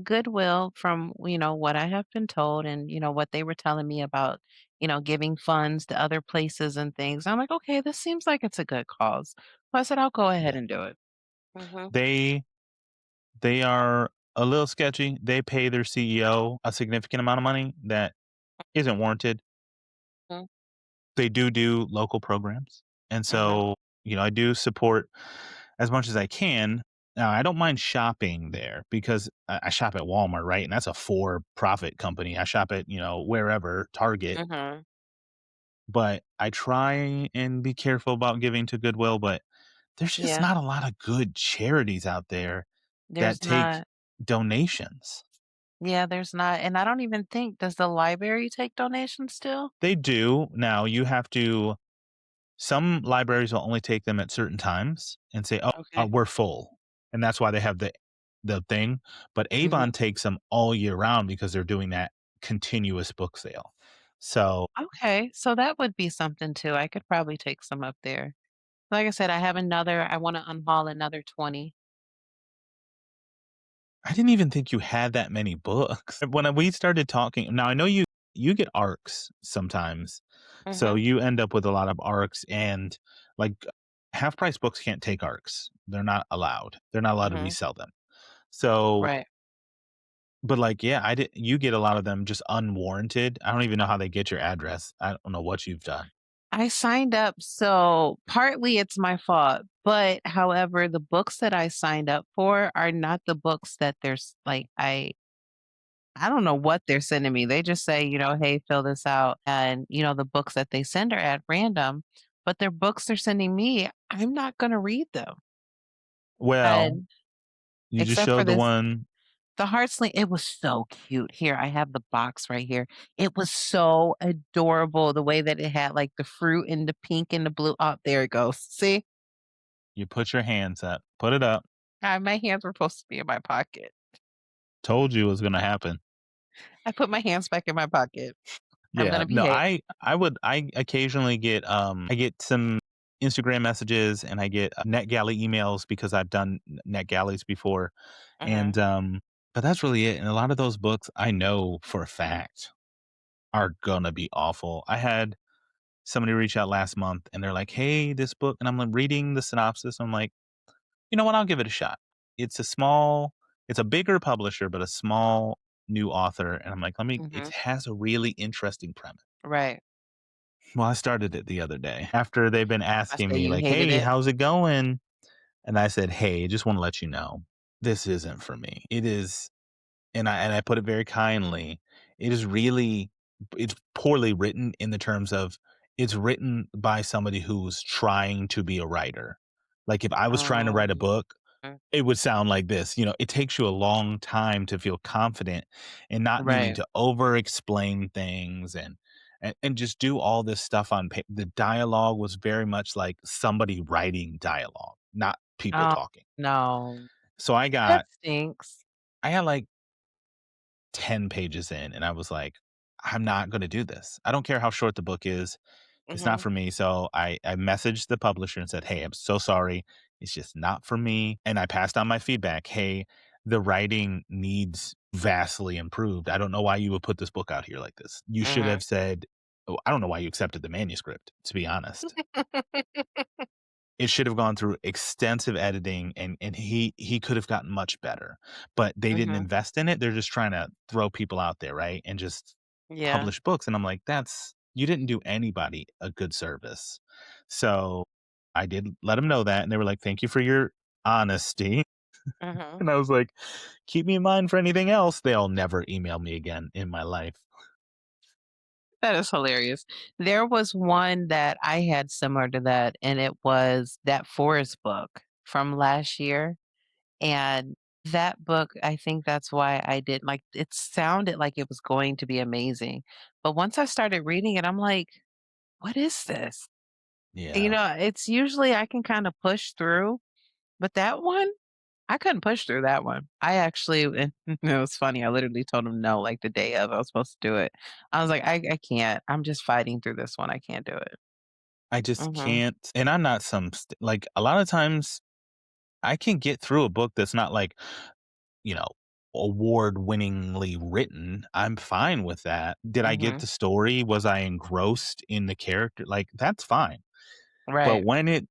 Goodwill, from what I have been told and what they were telling me about, giving funds to other places and things. I'm like, okay, this seems like it's a good cause. So I said, I'll go ahead Yeah. and do it. Hmm. They they are a little sketchy. They pay their CEO a significant amount of money that isn't warranted. They do local programs, and Hmm. so, I do support as much as I can. Now, I don't mind shopping there because I shop at Walmart, right? And that's a for-profit company. I shop at, wherever, Target, Hmm. but I try and be careful about giving to Goodwill, but there's just Yeah, not a lot of good charities out there that there's take not. donations. Yeah, there's not. And I don't even think, does the library take donations still? They do. Now you have to some libraries will only take them at certain times and say, "Oh, Okay. we're full," and that's why they have the thing, but Hmm. Avon takes them all year round because they're doing that continuous book sale. So, Okay. So that would be something too. I could probably take some up there. Like I said, I wanna unhaul another 20. I didn't even think you had that many books. When we started talking now I know you get ARCs sometimes, so Mhm, you end up with a lot of ARCs and, like, Half Price Books can't take ARCs. They're not allowed. They're not allowed to mhm, resell them. So right. but, like, yeah, I did you get a lot of them just unwarranted. I don't even know how they get your address. I don't know what you've done. I signed up, so partly it's my fault, but however, the books that I signed up for are not the books that there's like I don't know what they're sending me. They just say, "Hey, fill this out." And, the books that they send are at random, but their books they're sending me, I'm not gonna read them. Well, And you just except for showed the this. one The Heartsling, it was so cute. Here, I have the box right here. It was so adorable the way that it had, like, the fruit and the pink and the blue. Oh, there it goes. See? you put your hands up. Put it up. My hands were supposed to be in my pocket. Told you it was gonna happen. I put my hands back in my pocket. I'm Yeah, gonna no, behave. I occasionally get, I get some Instagram messages and I get, NetGalley emails because I've done NetGalleys before, Mhm, and, but that's really it, and a lot of those books I know for a fact are gonna be awful. I had somebody reach out last month and they're like, "Hey, this book," and I'm, like, reading the synopsis, I'm like, "You know what? I'll give it a shot." It's a small it's a bigger publisher, but a small new author, and I'm like, it mhm. has a really interesting premise." Right. Well, I started it the other day after they've been I asking say me you like, hated "Hey, it. how's it going?" And I said, "Hey, just wanna let you know, this isn't for me. It is," and I put it very kindly. It is really it's poorly written in the terms of it's written by somebody who's trying to be a writer. Like, if I was trying to write a Um, book, it would sound like this, it takes you a long time to feel confident and not needing right. to over explain things and just do all this stuff on the dialogue was very much like somebody writing dialogue, not people Oh, talking. no. So That stinks. I got like 10 pages in and I was like, I'm not going to do this. I don't care how short the book is. It's not Mhm, for me. So I messaged the publisher and said, "Hey, I'm so sorry. It's just not for me." And I passed on my feedback. Hey, the writing needs vastly improved. I don't know why you would put this book out here like this. You should mhm. have said, oh, I don't know why you accepted the manuscript, to be honest. It should have gone through extensive editing and he could have gotten much better. But they didn't Mhm. invest in it. They're just trying to throw people out there, right? And just Yeah. publish books, and I'm like, "That's you didn't do anybody a good service." So, I did let them know that, and they were like, "Thank you for your honesty." Mhm. And I was like, "Keep me in mind for anything else." They'll never email me again in my life. That is hilarious. There was one that I had similar to that, and it was that Forest book from last year, and that book, I think that's why I didn't like it sounded like it was going to be amazing, but once I started reading it, I'm like, "What is this?" Yeah. It's usually I can kinda push through, but that one, I couldn't push through that one. I actually and it was funny, I literally told him no, like, the day of I was supposed to do it. I was like, "I can't. I'm just fighting through this one. I can't do it." I just Mhm, can't and I'm not like, a lot of times, I can get through a book that's not, like, you know, award-winningly written. I'm fine with that. Did I get mhm. the story? Was I engrossed in the character? Like, that's fine. But Right. when it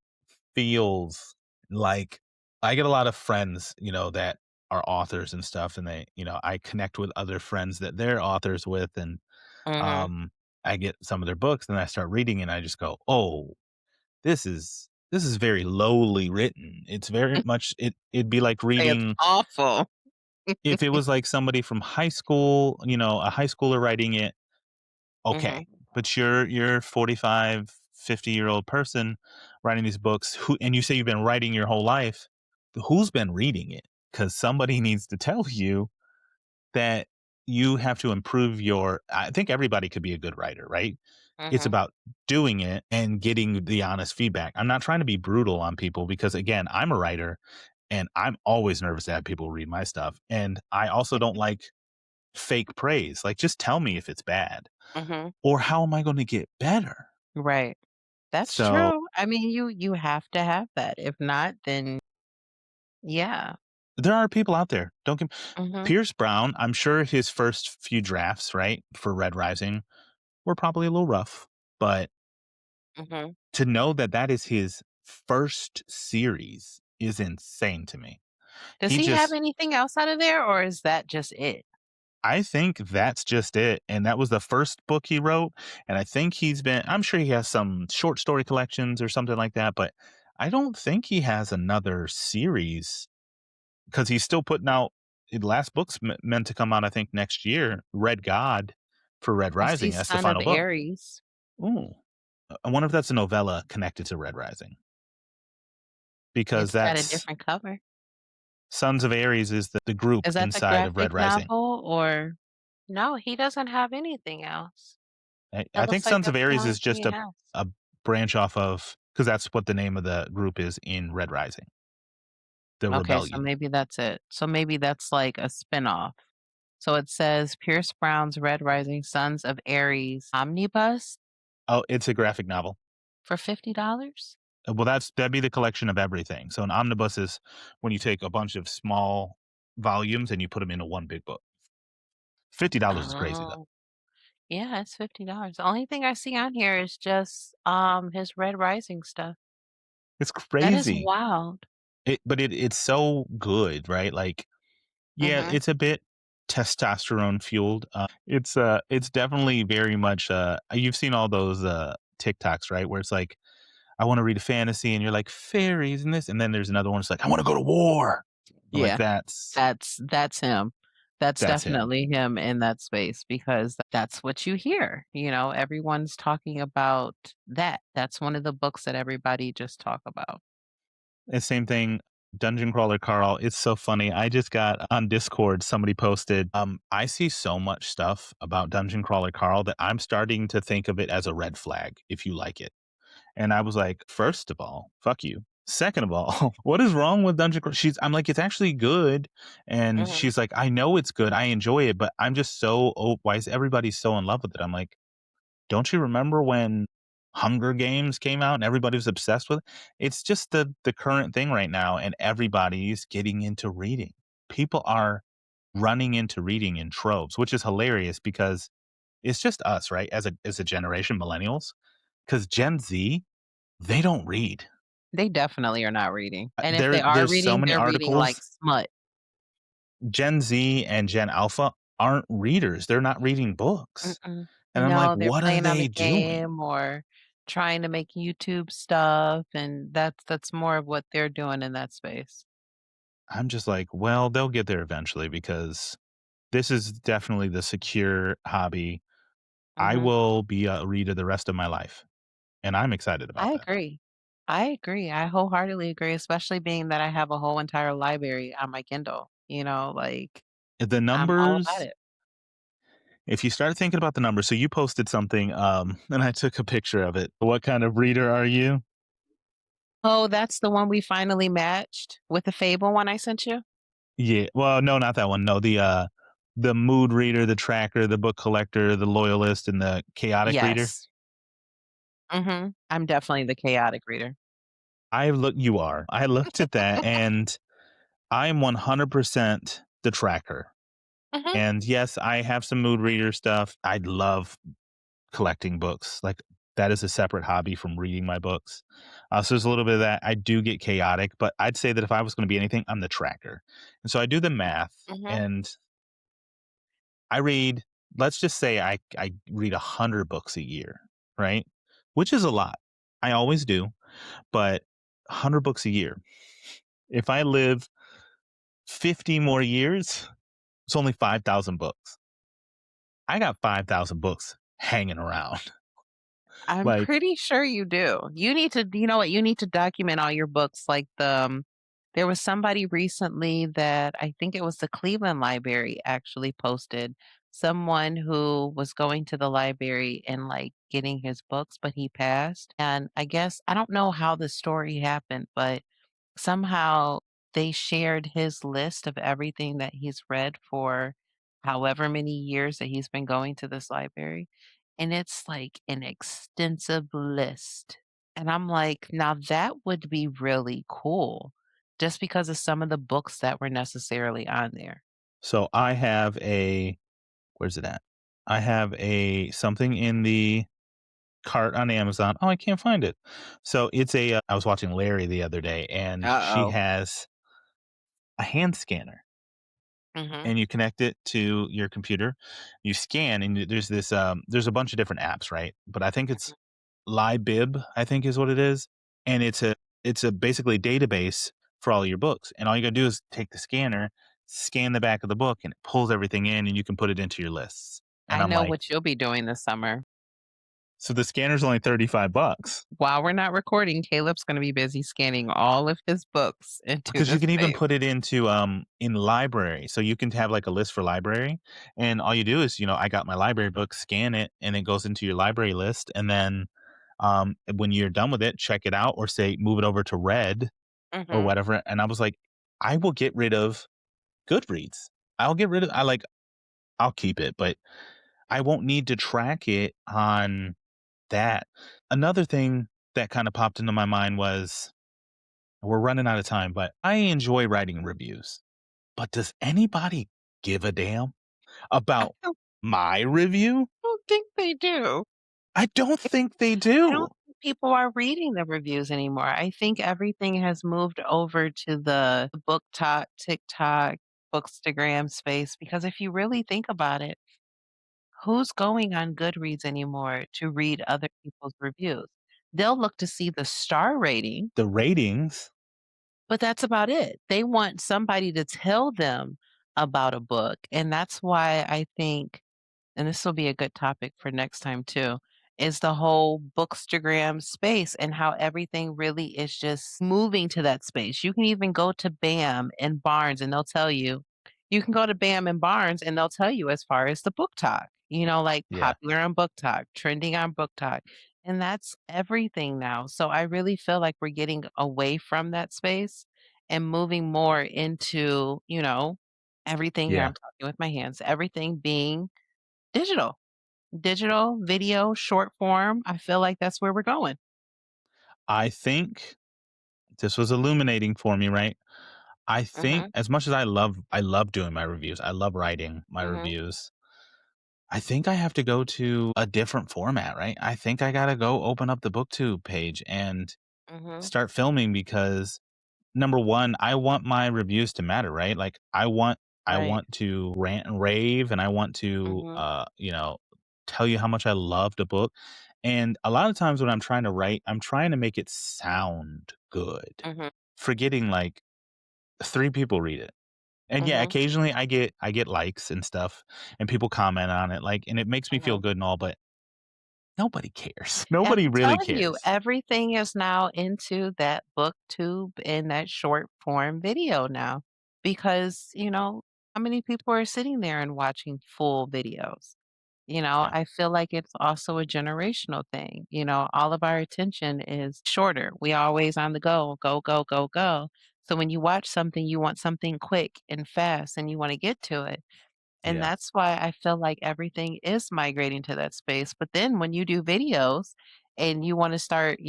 feels like I get a lot of friends, that are authors and stuff, and I connect with other friends that they're authors with, and Mhm. um, I get some of their books, and I start reading, and I just go, "Oh, this is very lowly written." It's very much it'd be like Say it's reading awful. if it was like somebody from high school, a high schooler writing it. Okay, Mhm, but you're 45, 50-year-old person writing these books who and you say you've been writing your whole life. Who's been reading it? Because somebody needs to tell you that you have to improve your I think everybody could be a good writer, right? It's mhm. about doing it and getting the honest feedback. I'm not trying to be brutal on people because, again, I'm a writer and I'm always nervous to have people read my stuff, and I also don't like fake praise. Like, just tell me if it's bad, Mhm. or how am I gonna get better? Right. That's So, true. I mean, you have to have that. If not, then yeah. there are people out there, don't get Mhm, Pierce Brown, I'm sure his first few drafts, right, for Red Rising were probably a little rough, but mhm. to know that that is his first series is insane to me. Does He he have just anything else out of there, or is that just it? I think that's just it, and that was the first book he wrote, and I think I'm sure he has some short story collections or something like that, but I don't think he has another series because he's still putting out the last book's meant to come out, I think, next year, Red God for Red I see Rising, that's the Son of final book. Aries. Ooh. I wonder if that's a novella connected to Red Rising, because It's got a that's different cover. Sons of Ares is the group Is that the inside of Red graphic Rising. novel or no, he doesn't have anything else. I That think looks like Sons of that's the Ares only is thing just he has. a branch off of because that's what the name of the group is in Red Rising, the Okay, so rebellion. maybe that's it. So maybe that's like a spinoff. So it says Pierce Brown's Red Rising Sons of Ares omnibus Oh, it's a graphic novel. for $50? Well, that'd be the collection of everything. So an omnibus is when you take a bunch of small volumes and you put them into one big book. $50 is crazy though. Oh, yeah, it's $50. The only thing I see on here is just his Red Rising stuff. It's That is crazy. wild. It's so good, right? Like, yeah, Mhm. it's a bit testosterone fueled. It's definitely very much you've seen all those TikToks, right? Where it's like, I want to read a fantasy and you're like fairies and this, and then there's another one. It's like, I want to go to war. Like Yeah. that's That's him. That's that's him. definitely him in that space because that's what you hear, everyone's talking about that. That's one of the books that everybody just talk about. And same thing, Dungeon Crawler Carl. It's so funny. I just got on Discord, somebody posted, I see so much stuff about Dungeon Crawler Carl that I'm starting to think of it as a red flag if you like it. And I was like, first of all, fuck you. Second of all, what is wrong with Dungeon Crawl? I'm like, "It's actually good," and Mhm. she's like, "I know it's good, I enjoy it, but I'm just so why is everybody so in love with it?" I'm like, "Don't you remember when Hunger Games came out and everybody was obsessed with it?" It's just the current thing right now, and everybody's getting into reading. People are running into reading in troves, which is hilarious because it's just us, right, as a generation, millennials. Because Gen Z, they don't read. They definitely are not reading, and if they are There's so reading, many they're reading like articles. smut. Gen Z and Gen Alpha aren't readers, they're not reading books, Mm-mm. and I'm like, No, they're "What are playing on the they doing?" game or trying to make YouTube stuff, and that's more of what they're doing in that space. I'm just like, "Well, they'll get there eventually because this is definitely the secure hobby. I Mhm. will be a reader the rest of my life, and I'm excited about I that." agree. I agree. I wholeheartedly agree, especially being that I have a whole entire library on my Kindle, like, The I'm all about numbers, it. if you start thinking about the numbers, so you posted something, and I took a picture of it. What kind of reader are you? Oh, that's the one we finally matched with the Fable one I sent you? Yeah, well, no, not that one. No, the mood reader, the tracker, the book collector, the loyalist, and the chaotic reader. Yes. Mhm. I'm definitely the chaotic reader. You are. I looked at that and I'm 100% the tracker. Mhm. And yes, I have some mood reader stuff. I love collecting books. Like that is a separate hobby from reading my books. So there's a little bit of that. I do get chaotic, but I'd say that if I was going to be anything, I'm the tracker. And so I do the math Mhm. and I read, let's just say I read 100 books a year, right? Which is a lot. I always do, but 100 books a year. If I live 50 more years, it's only 5,000 books. I got 5,000 books hanging around. I'm Like, pretty sure you do. You know what? You need to document all your books. There was somebody recently that I think it was the Cleveland Library actually posted someone who was going to the library and like getting his books, but he passed. And I guess I don't know how the story happened, but somehow they shared his list of everything that he's read for however many years that he's been going to this library, and it's like an extensive list. And I'm like, now that would be really cool just because of some of the books that were necessarily on there. so I have where's it at? I have something in the cart on Amazon. Oh, I can't find it. So it's I was watching Larry the other day and she Uh-oh. has a hand scanner Mhm. and you connect it to your computer. You scan and there's a bunch of different apps, right? But I think it's Libib, I think is what it is. And it's a basically database for all your books. And all you gotta do is take the scanner, scan the back of the book, and it pulls everything in and you can put it into your lists. And I I'm know like, what you'll be doing this summer. so the scanner's only 35 bucks. While we're not recording, Caleb's going to be busy scanning all of his books into Because you this can even thing. put it into, in library. So you can have, like, a list for library, and all you do is, I got my library book, scan it, and it goes into your library list, and then, when you're done with it, check it out or say, "Move it over to red," or Mhm. whatever, and I was like, "I will get rid of Goodreads. I'll get rid of I'll keep it, but I won't need to track it on that." Another thing that kinda popped into my mind was we're running out of time, but I enjoy writing reviews. But does anybody give a damn I about my review? don't think they do. I don't think they I don't do. think people are reading the reviews anymore. I think everything has moved over to the book talk, TikTok, Bookstagram space because if you really think about it, who's going on Goodreads anymore to read other people's reviews? They'll look to see the star rating, The ratings, but that's about it. They want somebody to tell them about a book. And that's why I think and this will be a good topic for next time too, is the whole Bookstagram space and how everything really is just moving to that space. You can even go to BAM and Barnes and they'll tell you, you can go to BAM and Barnes and they'll tell you as far as the book talk, like yeah. popular on book talk, trending on book talk. And that's everything now. So I really feel like we're getting away from that space and moving more into, everything here. Yeah. I'm talking with my hands, everything being digital, digital, video, short form. I feel like that's where we're going. I think this was illuminating for me, right? I think Mhm, as much as I love doing my reviews, I love writing my mhm, reviews. I think I have to go to a different format, right? I think I gotta go open up the BookTube page and mhm. start filming because number 1, I want my reviews to matter, right? Like I Right. want to rant and rave and I want to Mhm, tell you how much I loved a book. And a lot of times when I'm trying to write, I'm trying to make it sound good. mhm, Forgetting like 3 people read it. And yeah, mhm, occasionally I get likes and stuff and people comment on it like and it makes me feel mhm. good and all, but nobody cares. And Nobody I'm really telling you, cares. everything is now into that booktube and that short form video now because, how many people are sitting there and watching full videos? Yeah. I feel like it's also a generational thing. All of our attention is shorter. We always on the go, go, go, go, go. So when you watch something, you want something quick and fast and you want to get to it. And Yeah. that's why I feel like everything is migrating to that space. But then when you do videos and you want to start,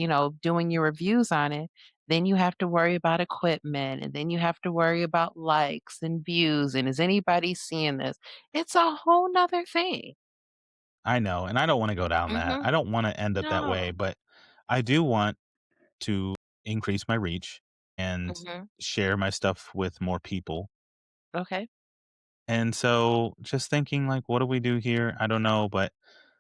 doing your reviews on it, then you have to worry about equipment and then you have to worry about likes and views and is anybody seeing this? It's a whole nother thing. I know, and I don't wanna go down that. Mhm. I don't wanna end up that way, No. but I do want to increase my reach and Mhm. share my stuff with more people. Okay. And so just thinking like, what do we do here? I don't know, but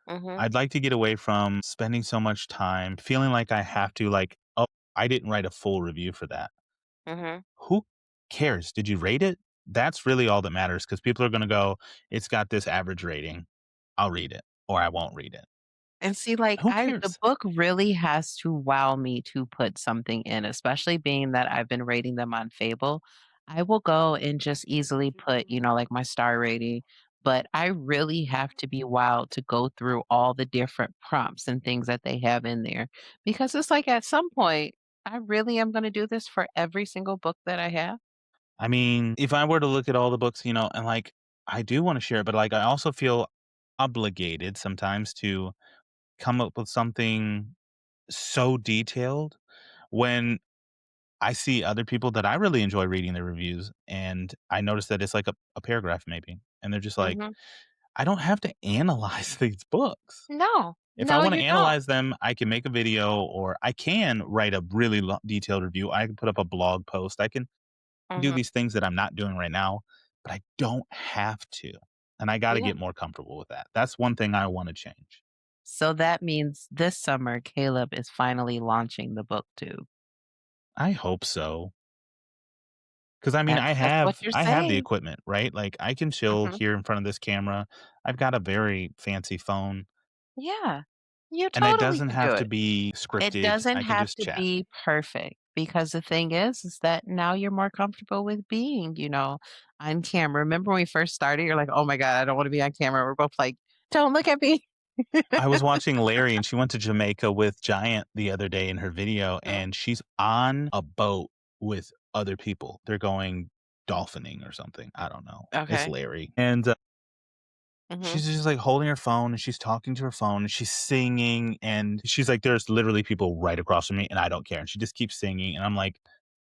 Mhm. I'd like to get away from spending so much time feeling like I have to like, oh, I didn't write a full review for that. Mhm. Who cares? Did you rate it? That's really all that matters because people are going to go, it's got this average rating. I'll read it or I won't read it. And see, like, Who the cares? book really has to wow me to put something in, especially being that I've been rating them on Fable. I will go and just easily put, like my star rating, but I really have to be wowed to go through all the different prompts and things that they have in there. Because it's like at some point, I really am going to do this for every single book that I have. I mean, if I were to look at all the books, and like I do want to share it, but like I also feel obligated sometimes to come up with something so detailed when I see other people that I really enjoy reading their reviews and I notice that it's like a paragraph maybe. And they're just like, Hmm. I don't have to analyze these books. No, If I no, want to you don't. analyze them, I can make a video or I can write a really detailed review. I can put up a blog post. I can do Hmm. these things that I'm not doing right now, but I don't have to. And I got to Yeah. get more comfortable with that. That's one thing I want to change. So that means this summer, Caleb is finally launching the booktube. I hope so. Cuz I mean, That's what you're I have the saying. equipment, right? Like I can chill Mhm. here in front of this camera. I've got a very fancy phone Yeah, you and it totally doesn't could do have to it. be It scripted. doesn't I can have just to chat. be perfect because the thing is that now you're more comfortable with being, on camera. Remember when we first started, you're like, "Oh my god, I don't wanna be on camera." We're both like, "Don't look at me." I was watching Larry and she went to Jamaica with Giant the other day in her video Mhm. and she's on a boat with other people. They're going dolphining or something. I don't know. It's Okay. Larry. And Mhm. she's just like holding her phone and she's talking to her phone and she's singing and she's like, there's literally people right across from me and I don't care. And she just keeps singing. And I'm like,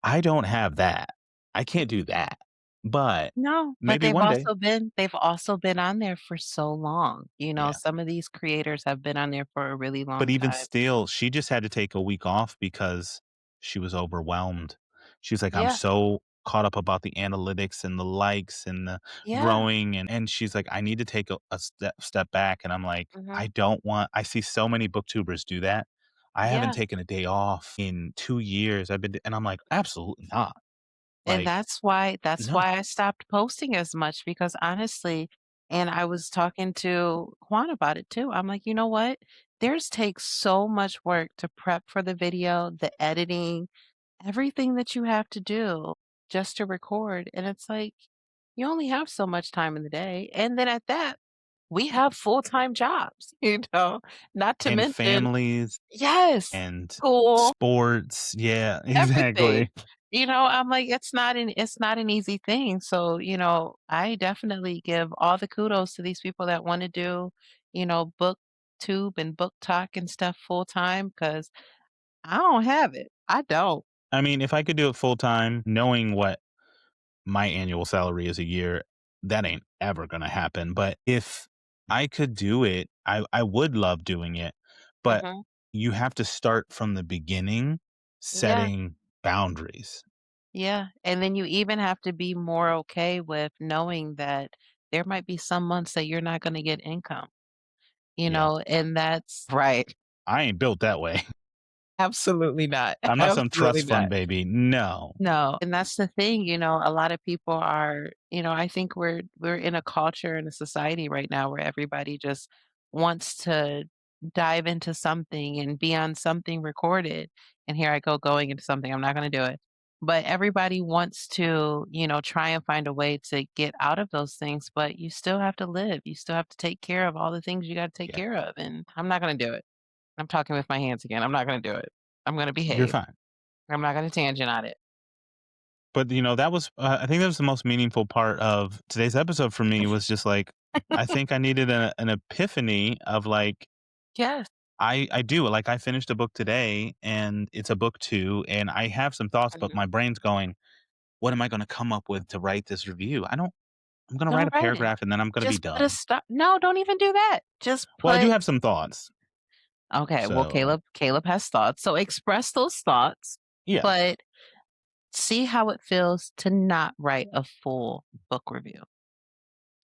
I don't have that. I can't do that. But No, but maybe one day. they've also been on there for so long. Yeah. Some of these creators have been on there for a really But long even time. still, she just had to take a week off because she was overwhelmed. She's like, I'm Yeah. so caught up about the analytics and the likes and the Yeah. growing and she's like, I need to take a step back. And I'm like, I Mhm. don't want I see so many booktubers do that. I haven't Yeah. taken a day off in 2 years. And I'm like, absolutely not. And Like, that's why no. I stopped posting as much because honestly, and I was talking to Juan about it too. I'm like, you know what? There's takes so much work to prep for the video, the editing, everything that you have to do just to record. And it's like, you only have so much time in the day. And then at that, we have full-time jobs, not to And mention families yes, and school, sports. Yeah, everything. exactly. I'm like, it's not an easy thing. So, I definitely give all the kudos to these people that want to do, booktube and book talk and stuff full time because I don't have it. I don't. I mean, if I could do it full time, knowing what my annual salary is a year, that ain't ever gonna happen. But if I could do it, I would love doing it. But Hmm. you have to start from the beginning, Yeah. setting boundaries. Yeah. And then you even have to be more okay with knowing that there might be some months that you're not going to get income, Yeah. and that's right. I ain't built that way. Absolutely not. I'm not some Absolutely trust fund not. baby. No. No, and that's the thing, a lot of people are, I think we're in a culture and a society right now where everybody just wants to dive into something and be on something recorded. And here I go going into something, I'm not going to do it. But everybody wants to, try and find a way to get out of those things, but you still have to live. You still have to take care of all the things you got to take Yeah. care of. And I'm not going to do it. I'm talking with my hands again. I'm not going to do it. I'm going to You're behave. fine. I'm not going to tangent on it. But, that was I think that was the most meaningful part of today's episode for me was just, like, I think I needed an epiphany of, like, Yes. I do, like, I finished a book today, and it's a book 2, and I have some thoughts, but Mhm. my brain's going, "What am I gonna come up with to write this review?" I'm gonna write Don't a write it. paragraph, and then I'm gonna be Just put a done. stop. No, don't even do that. Just Well, I do put have some thoughts. okay, well, So, Caleb has thoughts, so express those thoughts, yeah, but see how it feels to not write a full book review.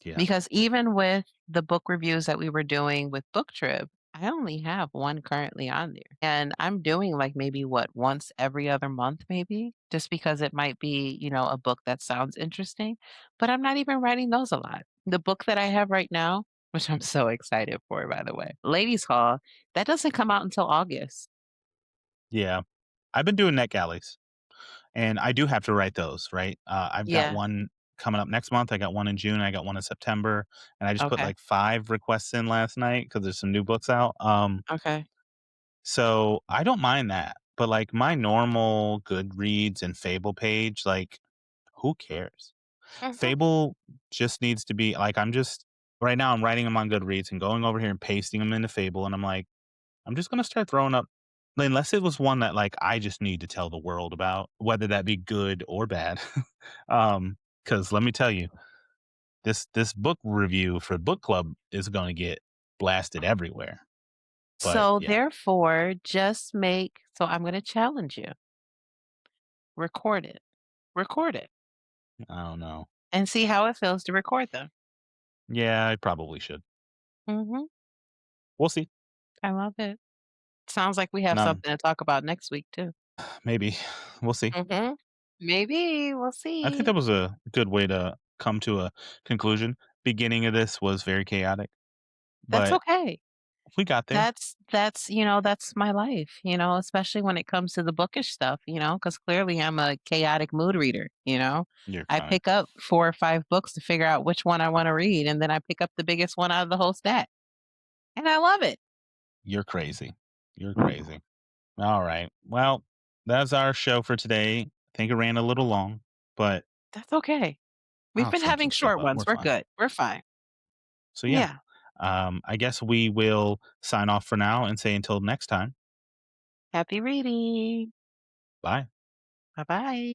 yeah, Because even with the book reviews that we were doing with Book Trip, I only have one currently on there. And I'm doing like maybe what, once every other month, maybe, just because it might be, a book that sounds interesting. But I'm not even writing those a lot. The book that I have right now, which I'm so excited for, by the way, Ladies Hall, that doesn't come out until August. yeah. I've been doing NetGalleys. And I do have to write those, right? I've got Yeah. one coming up next month. I got one in June. I got one in September, and I just put Okay. like 5 requests in last night because there's some new books out. Okay. So I don't mind that, but like my normal Goodreads and Fable page, like who cares? Hmm. Fable just needs to be like I'm just right now. I'm writing them on Goodreads and going over here and pasting them into Fable, and I'm like I'm just gonna start throwing up unless it was one that, like, I just need to tell the world about, whether that be good or bad. Because let me tell you, this book review for book club is gonna get blasted everywhere. But, So, yeah, therefore, so I'm going to challenge you. Record it. Record it. I don't know. And see how it feels to record them. Yeah, I probably should. Mhm. We'll see. I love it. Sounds like we have Um, something to talk about next week too. maybe. We'll see. Mhm. Maybe, we'll I think see. that was a good way to come to a conclusion. Beginning of this was very chaotic, That's but okay. we got there. That's my life, especially when it comes to the bookish stuff, because clearly I'm a chaotic mood reader, You're I fine. pick up 4 or 5 books to figure out which one I wanna read, and then I pick up the biggest one out of the whole stack, and I love it. You're crazy. You're crazy. All right. Well, that's our show for today. I think it ran a little long, but That's okay. We've I'll been trim having some stuff short up. ones, We're we're fine. good, we're fine. So, yeah, Yeah. I guess we will sign off for now and say until next time, Happy reading. bye. Bye-bye.